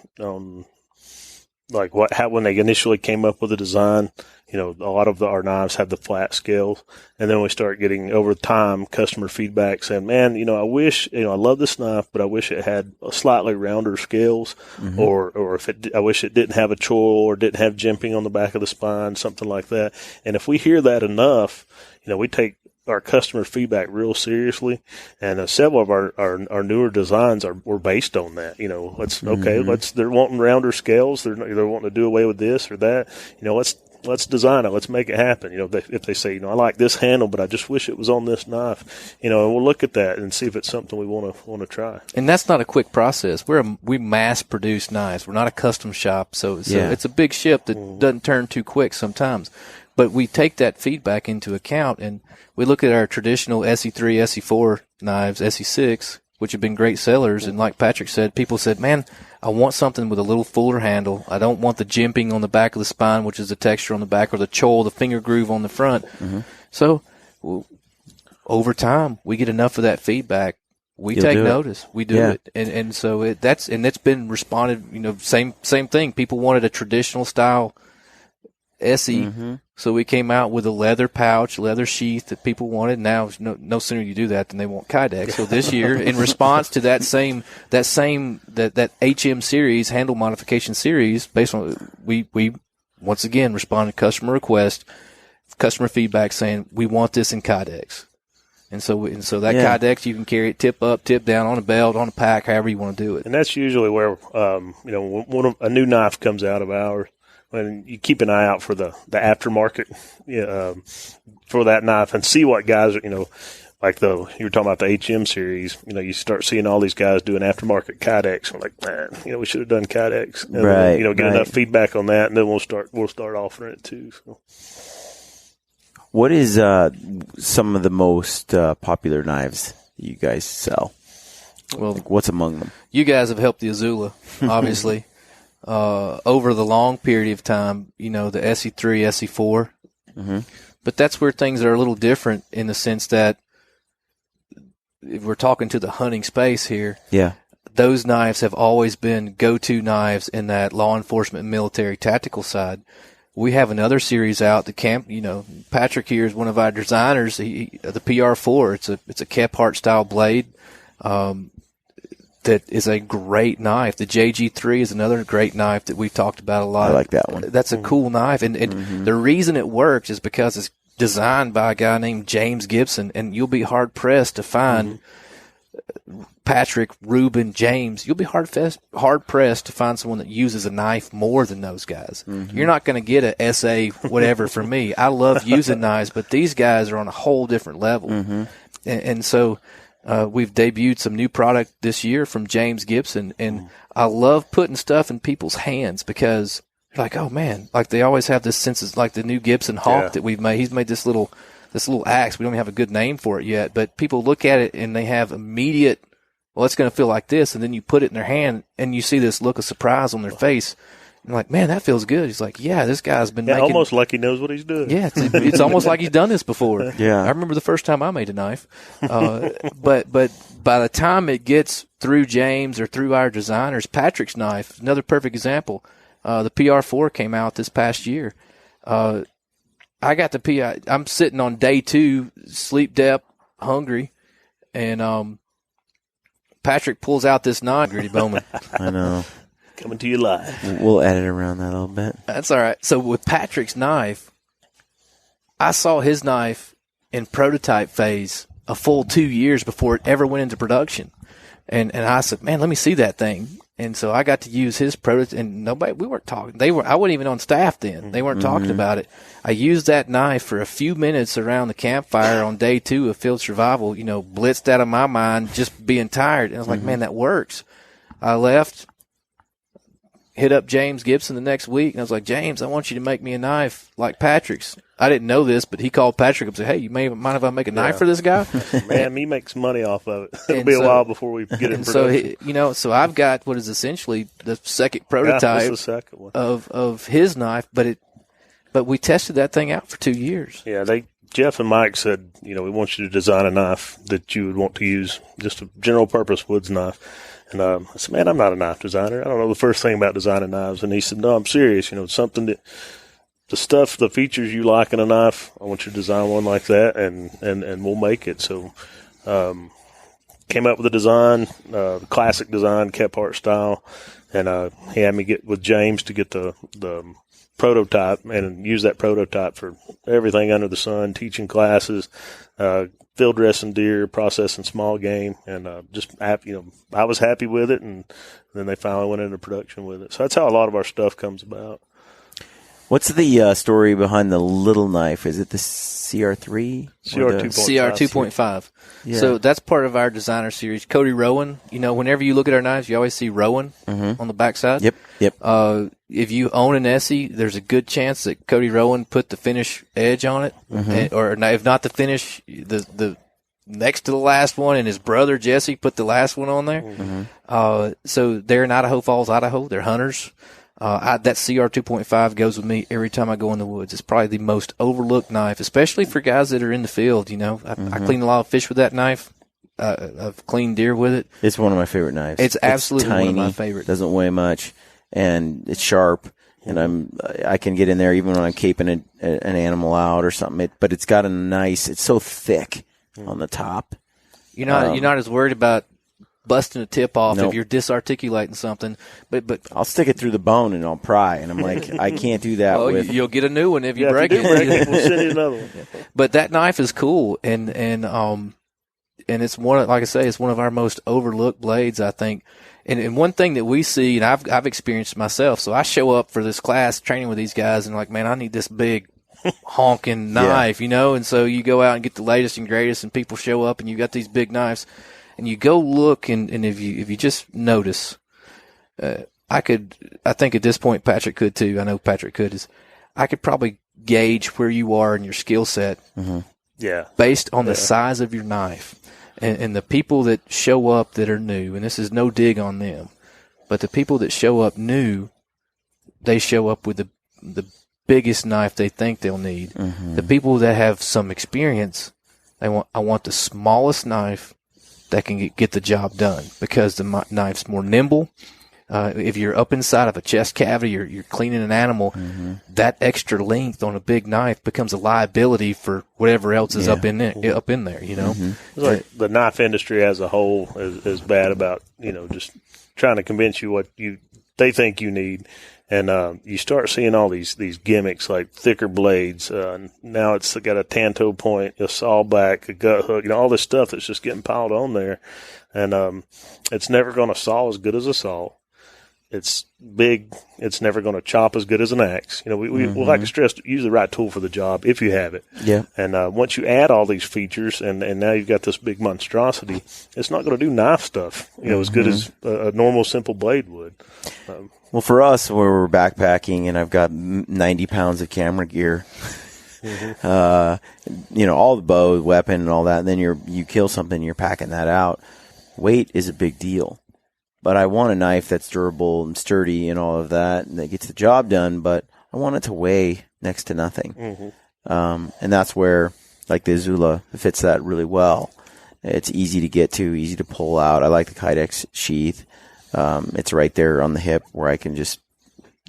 like when they initially came up with the design. A lot of our knives have the flat scales, and then we start getting over time customer feedback saying, man, I wish, I love this knife, but I wish it had a slightly rounder scales, or I wish it didn't have a choil or didn't have jimping on the back of the spine, something like that. And if we hear that enough, we take our customer feedback real seriously, and several of our newer designs were based on that. They're wanting rounder scales, they're wanting to do away with this or that. Let's design it. Let's make it happen. If they say, I like this handle, but I just wish it was on this knife, and we'll look at that and see if it's something we want to try. And that's not a quick process. We mass produce knives. We're not a custom shop, so it's a big ship that doesn't turn too quick sometimes. But we take that feedback into account, and we look at our traditional SE3, SE4 knives, SE6, which have been great sellers. And like Patrick said, people said, man, I want something with a little fuller handle. I don't want the jimping on the back of the spine, which is the texture on the back, or the choil, the finger groove on the front. Mm-hmm. So over time, we get enough of that feedback. We take notice. We do it. And so it's been responded, same thing. People wanted a traditional style Esee. Mm-hmm. So we came out with a leather pouch, leather sheath that people wanted. Now, no sooner you do that than they want Kydex. So this year, in response to that HM series, handle modification series, based on we once again responded to customer request, customer feedback saying we want this in Kydex. And so that Kydex, you can carry it tip up, tip down, on a belt, on a pack, however you want to do it. And that's usually where when a new knife comes out of ours. When you keep an eye out for the aftermarket for that knife and see what guys are, like you were talking about the HM series, you start seeing all these guys doing aftermarket Kydex. We're like, man, we should have done Kydex. And right. Then, get enough feedback on that, and then we'll start offering it too. So. What is some of the most popular knives you guys sell? Well, what's among them? You guys have helped the Azula, obviously. Over the long period of time, the SE3, SE4. Mm-hmm. But that's where things are a little different in the sense that if we're talking to the hunting space here, those knives have always been go-to knives in that law enforcement, military, tactical side. We have another series out. Patrick here is one of our designers. The PR4. It's a Kephart style blade. That is a great knife. The JG3 is another great knife that we've talked about a lot. I like that one. That's a cool knife, and the reason it works is because it's designed by a guy named James Gibson, and you'll be hard pressed to find Patrick, Reuben, James. You'll be hard pressed to find someone that uses a knife more than those guys. You're not going to get a Esee whatever from me. I love using knives, but these guys are on a whole different level, and so. We've debuted some new product this year from James Gibson, and I love putting stuff in people's hands because you're like, oh man, like they always have this sense of like the new Gibson Hawk that we've made. He's made this little axe. We don't even have a good name for it yet, but people look at it and they have immediate, well, it's going to feel like this, and then you put it in their hand and you see this look of surprise on their face. I'm like, man, that feels good. He's like, yeah, this guy's been making... almost like he knows what he's doing. Yeah, it's almost like he's done this before. Yeah. I remember the first time I made a knife. But by the time it gets through James or through our designers, Patrick's knife, another perfect example, the PR4 came out this past year. I got the I'm sitting on day 2, sleep deprived, hungry, and Patrick pulls out this knife, Gritty Bowman. I know. Coming to you live. We'll edit around that a little bit. That's all right. So with Patrick's knife, I saw his knife in prototype phase a full 2 years before it ever went into production. And I said, man, let me see that thing. And so I got to use his prototype, and we weren't talking. I wasn't even on staff then. They weren't talking about it. I used that knife for a few minutes around the campfire on day 2 of field survival, blitzed out of my mind, just being tired. And I was like, man, that works. I left. Hit up James Gibson the next week, and I was like, James, I want you to make me a knife like Patrick's. I didn't know this, but he called Patrick up and said, hey, you mind if I make a knife for this guy? Man, he makes money off of it. It'll be a while before we get in production. So I've got what is essentially the second prototype of his knife, but we tested that thing out for 2 years. Yeah, Jeff and Mike said, we want you to design a knife that you would want to use, just a general purpose woods knife. And I said, man, I'm not a knife designer. I don't know the first thing about designing knives. And he said, no, I'm serious. Something that the features you like in a knife, I want you to design one like that, and we'll make it. So came up with a design, classic design, Kephart style. And he had me get with James to get the prototype and use that prototype for everything under the sun, teaching classes, field dressing deer, processing small game, and I was happy with it, and then they finally went into production with it. So that's how a lot of our stuff comes about. What's the story behind the little knife? Is it the CR3? CR 2.5. Yeah. So that's part of our designer series. Cody Rowan, whenever you look at our knives, you always see Rowan on the backside. Yep. If you own an Esee, there's a good chance that Cody Rowan put the finish edge on it, or if not the finish, the next to the last one, and his brother Jesse put the last one on there. So they're in Idaho Falls, Idaho. They're hunters. That CR 2.5 goes with me every time I go in the woods. It's probably the most overlooked knife, especially for guys that are in the field. I clean a lot of fish with that knife. I've cleaned deer with it. It's one of my favorite knives. It's absolutely tiny, one of my favorites. Doesn't weigh much, and it's sharp. And I can get in there even when I'm caping an animal out or something. But it's got it's so thick on the top. You're not as worried about busting a tip off if you're disarticulating something, but I'll stick it through the bone and I'll pry, and I'm like, I can't do that. You'll get a new one if you break it. We'll send you another one. But that knife is cool, and it's it's one of our most overlooked blades, I think. And one thing that we see, and I've experienced myself. So I show up for this class training with these guys, and like, man, I need this big honking knife, And so you go out and get the latest and greatest, and people show up, and you got these big knives. And you go look, and if you just notice, I think at this point Patrick could too. I know Patrick could. I could probably gauge where you are in your skill set, based on the size of your knife, and the people that show up that are new. And this is no dig on them, but the people that show up new, they show up with the biggest knife they think they'll need. The people that have some experience, I want the smallest knife that can get the job done because the knife's more nimble. If you're up inside of a chest cavity, you're cleaning an animal, that extra length on a big knife becomes a liability for whatever else is up in there, you know? It's like the knife industry as a whole is bad about, just trying to convince you what they think you need. And you start seeing all these gimmicks like thicker blades. Now it's got a tanto point, a saw back, a gut hook, all this stuff that's just getting piled on there. And it's never going to saw as good as a saw. It's big. It's never going to chop as good as an axe. We like to stress, use the right tool for the job if you have it. Yeah. And once you add all these features and now you've got this big monstrosity, it's not going to do knife stuff, as good as a normal simple blade would. Well, for us, where we're backpacking and I've got 90 pounds of camera gear, all the bow, weapon, and all that, and then you kill something, you're packing that out. Weight is a big deal. But I want a knife that's durable and sturdy and all of that, and that gets the job done, but I want it to weigh next to nothing. And that's where, like the Azula, fits that really well. It's easy to get to, easy to pull out. I like the Kydex sheath. It's right there on the hip where I can just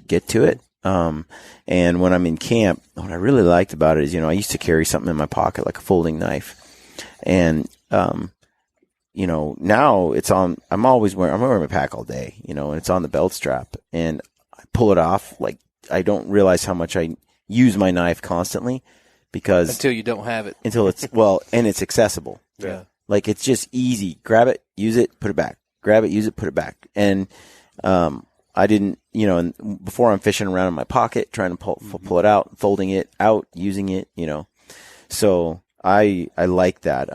get to it. And when I'm in camp, what I really liked about it is, I used to carry something in my pocket, like a folding knife. And, now I'm wearing my pack all day, and it's on the belt strap, and I pull it off. Like, I don't realize how much I use my knife constantly because until you don't have it, and it's accessible. Yeah. Like, it's just easy. Grab it, use it, put it back. Grab it, use it, put it back. And, I didn't, and before I'm fishing around in my pocket, trying to pull it out, folding it out, using it, so I like that.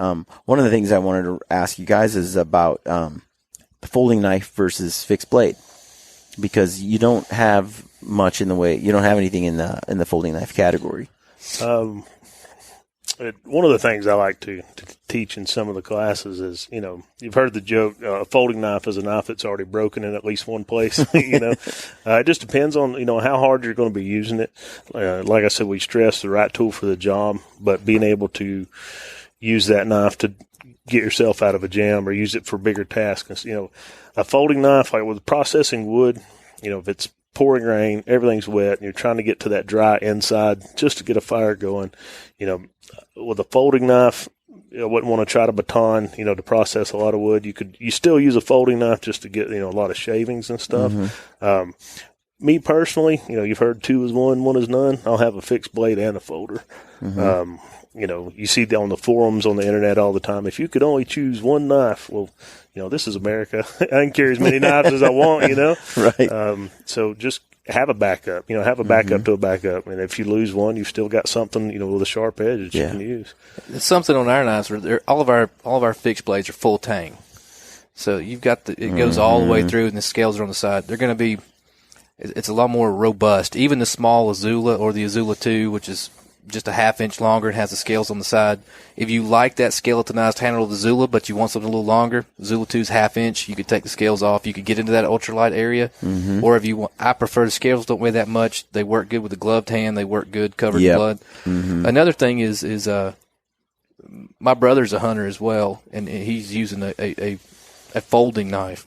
One of the things I wanted to ask you guys is about the folding knife versus fixed blade, because you don't have much in the way. You don't have anything in the folding knife category. One of the things I like to teach in some of the classes is, you've heard the joke, a folding knife is a knife that's already broken in at least one place. It just depends on, how hard you're going to be using it. Like I said, we stress the right tool for the job, but being able to use that knife to get yourself out of a jam or use it for bigger tasks. A folding knife, like with processing wood, if it's pouring rain, everything's wet, and you're trying to get to that dry inside just to get a fire going, with a folding knife, I wouldn't want to try to baton, to process a lot of wood. You still use a folding knife just to get, a lot of shavings and stuff. Me personally, you've heard 2 is 1, 1 is none. I'll have a fixed blade and a folder. You see on the forums on the internet all the time, if you could only choose one knife, well, this is America. I can carry as many knives as I want, Right. So just have a backup, have a backup to a backup. And if you lose one, you've still got something, with a sharp edge that you can use. It's something on our knives where all of our fixed blades are full tang. So you've got it goes all the way through and the scales are on the side. They're going to be, it's a lot more robust. Even the small Azula or the Azula 2, which is just a half-inch longer and has the scales on the side. If you like that skeletonized handle of the Zula, but you want something a little longer, Zula 2's half-inch. You could take the scales off. You could get into that ultralight area. Or if you want, I prefer the scales don't weigh that much. They work good with the gloved hand. They work good covered in blood. Another thing is my brother's a hunter as well, and he's using a folding knife.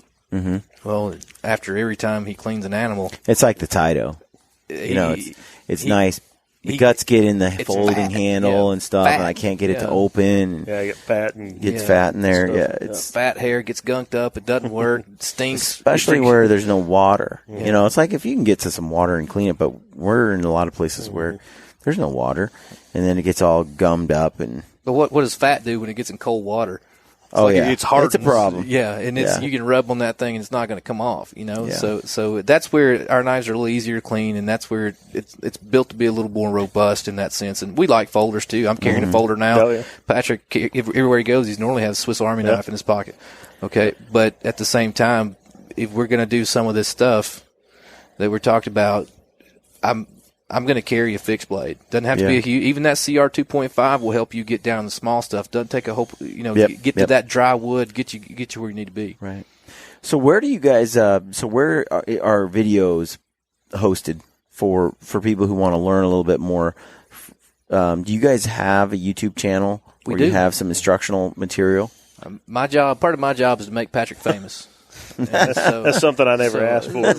Well, after every time he cleans an animal, it's like the Taito. It's nice. The guts get in the folding handle and stuff, and I can't get it to open. Yeah, I get fat and gets fat in there. It's fat hair gets gunked up. It doesn't work. It stinks. Especially where there's no water. It's like if you can get to some water and clean it, but we're in a lot of places where there's no water, and then it gets all gummed up. But what does fat do when it gets in cold water? It's hard. It's a problem. Yeah, and you can rub on that thing and it's not going to come off. So that's where our knives are a little easier to clean, and that's where it's built to be a little more robust in that sense. And we like folders too. I'm carrying a folder now. Oh, yeah. Patrick, everywhere he goes, he normally has a Swiss Army knife in his pocket. Okay, but at the same time, if we're going to do some of this stuff that we're talking about, I'm going to carry a fixed blade. Doesn't have to be a huge. Even that CR 2.5 will help you get down the small stuff. Doesn't take a whole. Get to that dry wood. Get you where you need to be. Right. So where do you guys? Where are videos hosted for people who want to learn a little bit more? Do you guys have a YouTube channel where you have some instructional material? Part of my job is to make Patrick famous. And so, That's something I never asked for.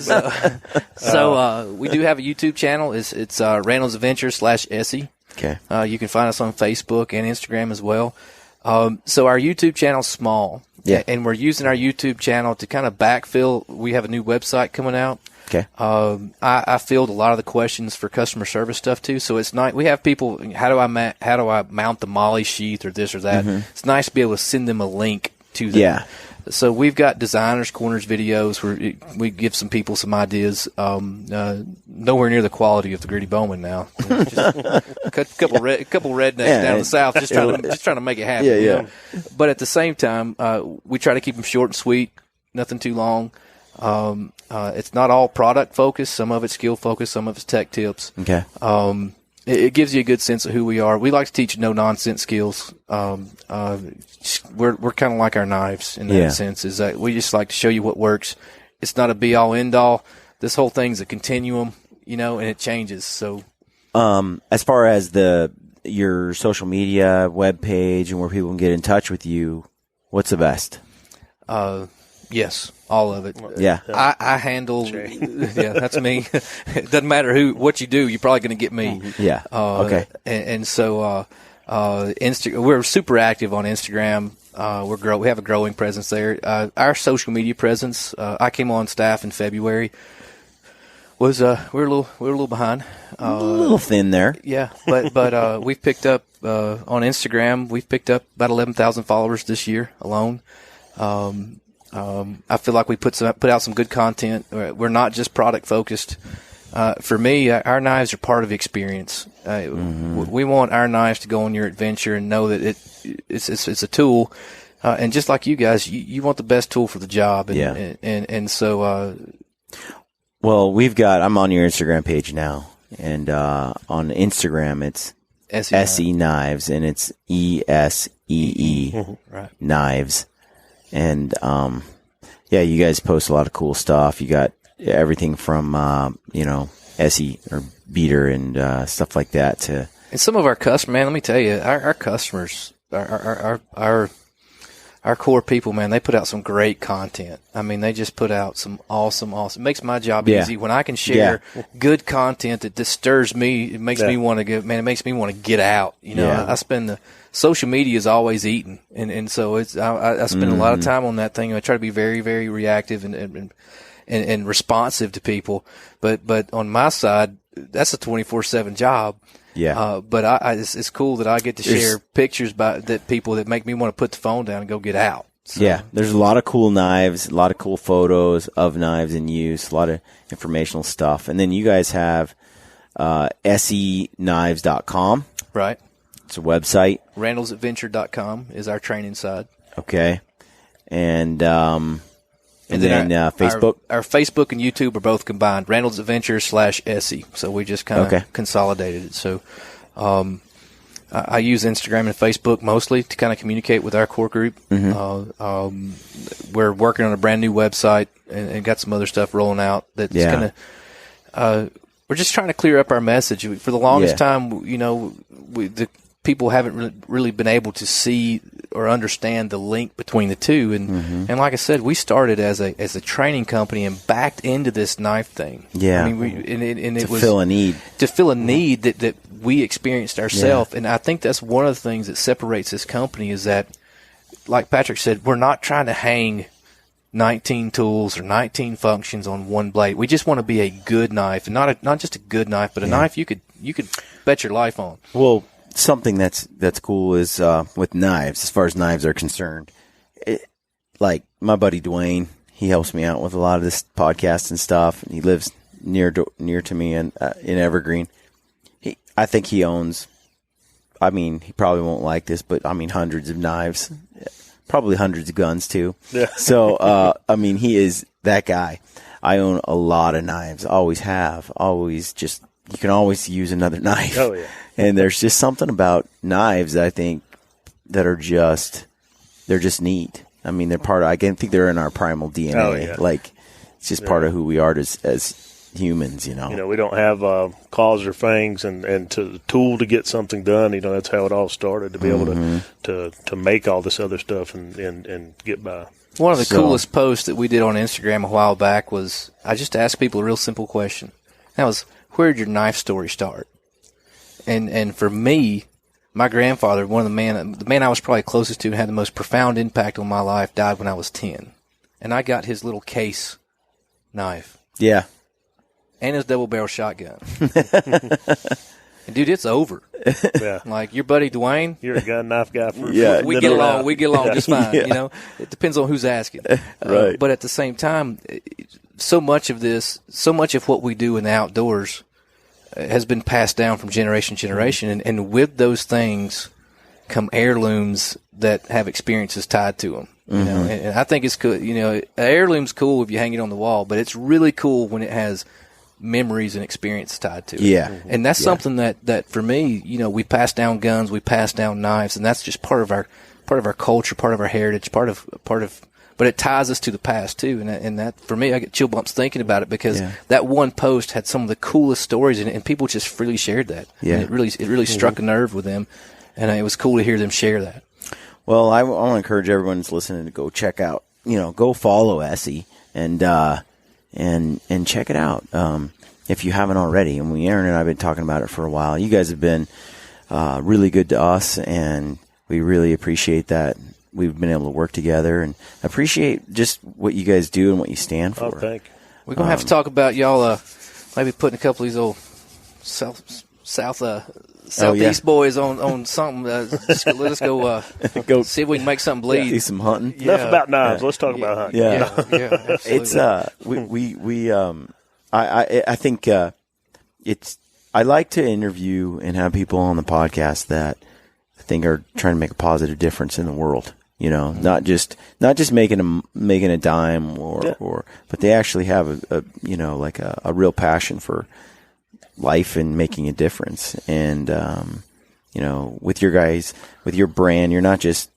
So we do have a YouTube channel. It's Randall's Adventure /Esee. Okay. You can find us on Facebook and Instagram as well. So our YouTube channel's small. Yeah. And we're using our YouTube channel to kind of backfill. We have a new website coming out. Okay. I filled a lot of the questions for customer service stuff too. So it's nice. We have people, how do I mount the molly sheath or this or that? It's nice to be able to send them a link to them. Yeah. So we've got Designers Corners videos where we give some people some ideas. Nowhere near the quality of the Gritty Bowman now. Just a couple rednecks down in the south just trying to make it happen. Yeah, yeah. You know? But at the same time, we try to keep them short and sweet, nothing too long. It's not all product focused. Some of it's skill focused. Some of it's tech tips. Okay. It gives you a good sense of who we are. We like to teach no nonsense skills. We're kind of like our knives in that sense. Is that we just like to show you what works. It's not a be all end all. This whole thing's a continuum, and it changes. So, as far as your social media web page and where people can get in touch with you, what's the best? Yes, all of it. Yeah. I handle. Yeah, that's me. It doesn't matter what you do. You're probably going to get me. Yeah. Okay. And so, we're super active on Instagram. We have a growing presence there. Our social media presence. I came on staff in February. We're a little behind. A little thin there. Yeah, but we've picked up on Instagram. We've picked up about 11,000 followers this year alone. I feel like we put out some good content. We're not just product focused. For me, our knives are part of the experience. We want our knives to go on your adventure and know that it's a tool. And just like you guys, you want the best tool for the job. And so, well, I'm on your Instagram page now, and on Instagram it's Esee Knives, and it's ESEE right. Knives. And, you guys post a lot of cool stuff. You got everything from, Esee or beater and, stuff like that and some of our customers, man, let me tell you, our customers, our core people, man, they put out some great content. I mean, they just put out some awesome. It makes my job easy when I can share good content that stirs me. It makes me want to get, man, it makes me want to get out. I spend social media is always eating. And so I spend a lot of time on that thing. I try to be very, very reactive and responsive to people. But on my side, that's a 24/7 job. Yeah. But it's cool that I get to share pictures people that make me want to put the phone down and go get out. So. Yeah. There's a lot of cool knives, a lot of cool photos of knives in use, a lot of informational stuff. And then you guys have, esseknives.com. Right. It's a website. Randallsadventure.com is our training side. Okay. And then Facebook. Our Facebook and YouTube are both combined. Randall's Adventure /Esee. So we just kind of consolidated it. So I use Instagram and Facebook mostly to kind of communicate with our core group. We're working on a brand new website and got some other stuff rolling out that's going to. We're just trying to clear up our message. For the longest time, the people haven't really been able to see or understand the link between the two. And like I said, we started as a training company and backed into this knife thing. Yeah. I mean, it was fill a need. To fill a need that we experienced ourselves. And I think that's one of the things that separates this company is that, like Patrick said, we're not trying to hang 19 tools or 19 functions on one blade. We just want to be a good knife, and not just a good knife, but a knife you could bet your life on. Well, something that's cool is with knives, as far as knives are concerned. Like my buddy Dwayne, he helps me out with a lot of this podcast and stuff, and he lives near to me in Evergreen. I think he owns. I mean, he probably won't like this, but I mean, hundreds of knives, probably hundreds of guns too. Yeah. So, I mean, he is that guy. I own a lot of knives. Always have. Always just. You can always use another knife. Oh yeah. And there's just something about knives that I think that are they're just neat. I mean, they're part of, I think they're in our primal DNA. Oh, yeah. Like, it's just part of who we are as humans, You know, we don't have claws or fangs, and to the tool to get something done. You know, that's how it all started, to be able to make all this other stuff and get by. One of the coolest posts that we did on Instagram a while back was I just asked people a real simple question. That was, where did your knife story start? And for me, my grandfather, the man I was probably closest to and had the most profound impact on my life, died when I was 10. And I got his little case knife. Yeah. And his double barrel shotgun. And dude, it's over. Yeah. Like your buddy Dwayne. You're a gun knife guy. We get along. We get along just fine. You know, it depends on who's asking. Right. But at the same time, so much of what we do in the outdoors has been passed down from generation to generation, and with those things come heirlooms that have experiences tied to them. You know, and I think it's cool. You know, an heirloom's cool if you hang it on the wall, but it's really cool when it has memories and experience tied to it. Yeah. And that's something that for me, you know, we pass down guns, we pass down knives, and that's just part of our culture, part of our heritage, part of but it ties us to the past too. And that for me, I get chill bumps thinking about it, because that one post had some of the coolest stories in it, and people just freely shared that. Yeah. And it really struck a nerve with them, and it was cool to hear them share that. Well, I want to encourage everyone that's listening to go check out, go follow Esee and check it out if you haven't already. And Aaron and I have been talking about it for a while. You guys have been really good to us, and we really appreciate that. We've been able to work together, and appreciate just what you guys do and what you stand for. Oh, thank you. We're going to have to talk about y'all maybe putting a couple of these old Southeast boys on something. Let us go see if we can make something bleed. Do some hunting. Yeah. Enough about knives. Let's talk about hunting. Yeah, absolutely. It's I think it's, I like to interview and have people on the podcast that I think are trying to make a positive difference in the world. Not just making a dime but they actually have a real passion for life and making a difference. And with your brand, you're not just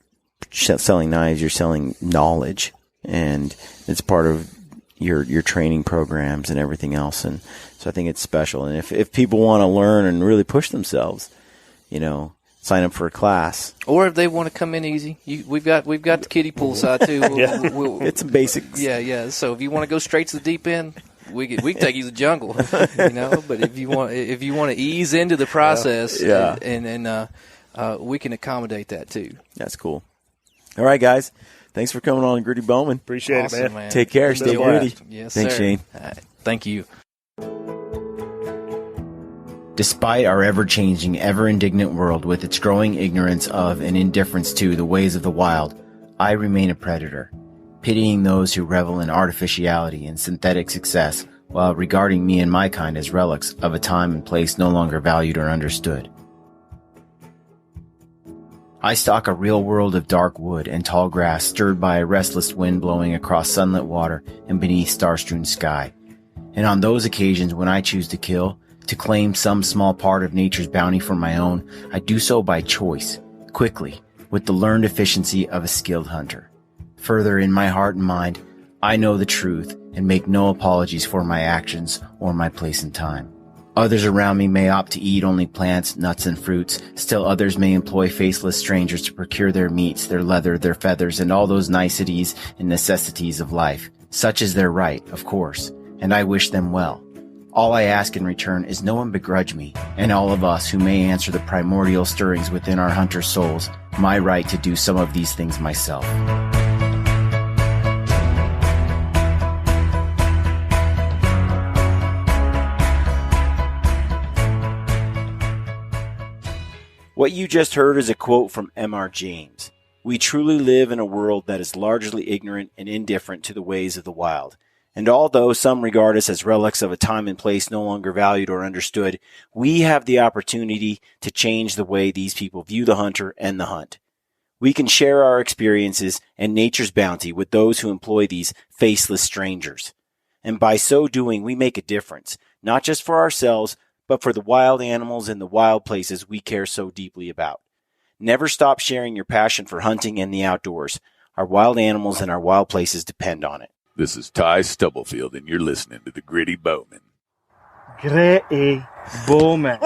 selling knives, you're selling knowledge, and it's part of your training programs and everything else. And so I think it's special. And if people want to learn and really push themselves, sign up for a class. Or if they want to come in easy, we've got the kiddie pool side too. It's some basics. Yeah. So if you want to go straight to the deep end, we can take you to the jungle, But if you want to ease into the process, and we can accommodate that too. That's cool. All right, guys. Thanks for coming on, Gritty Bowman. Appreciate Awesome, it, man. Take care. Stay gritty. Yes, Thanks, sir. Shane. Thank you. Despite our ever-changing, ever-indignant world with its growing ignorance of and indifference to the ways of the wild, I remain a predator, pitying those who revel in artificiality and synthetic success while regarding me and my kind as relics of a time and place no longer valued or understood. I stalk a real world of dark wood and tall grass stirred by a restless wind blowing across sunlit water and beneath star-strewn sky. And on those occasions when I choose to kill, to claim some small part of nature's bounty for my own, I do so by choice, quickly, with the learned efficiency of a skilled hunter. Further, in my heart and mind, I know the truth and make no apologies for my actions or my place and time. Others around me may opt to eat only plants, nuts, and fruits. Still others may employ faceless strangers to procure their meats, their leather, their feathers, and all those niceties and necessities of life. Such is their right, of course, and I wish them well. All I ask in return is no one begrudge me, and all of us who may answer the primordial stirrings within our hunter souls, my right to do some of these things myself. What you just heard is a quote from M.R. James. We truly live in a world that is largely ignorant and indifferent to the ways of the wild. And although some regard us as relics of a time and place no longer valued or understood, we have the opportunity to change the way these people view the hunter and the hunt. We can share our experiences and nature's bounty with those who employ these faceless strangers. And by so doing, we make a difference, not just for ourselves, but for the wild animals and the wild places we care so deeply about. Never stop sharing your passion for hunting and the outdoors. Our wild animals and our wild places depend on it. This is Ty Stubblefield, and you're listening to The Gritty Bowman. Grey Bowman.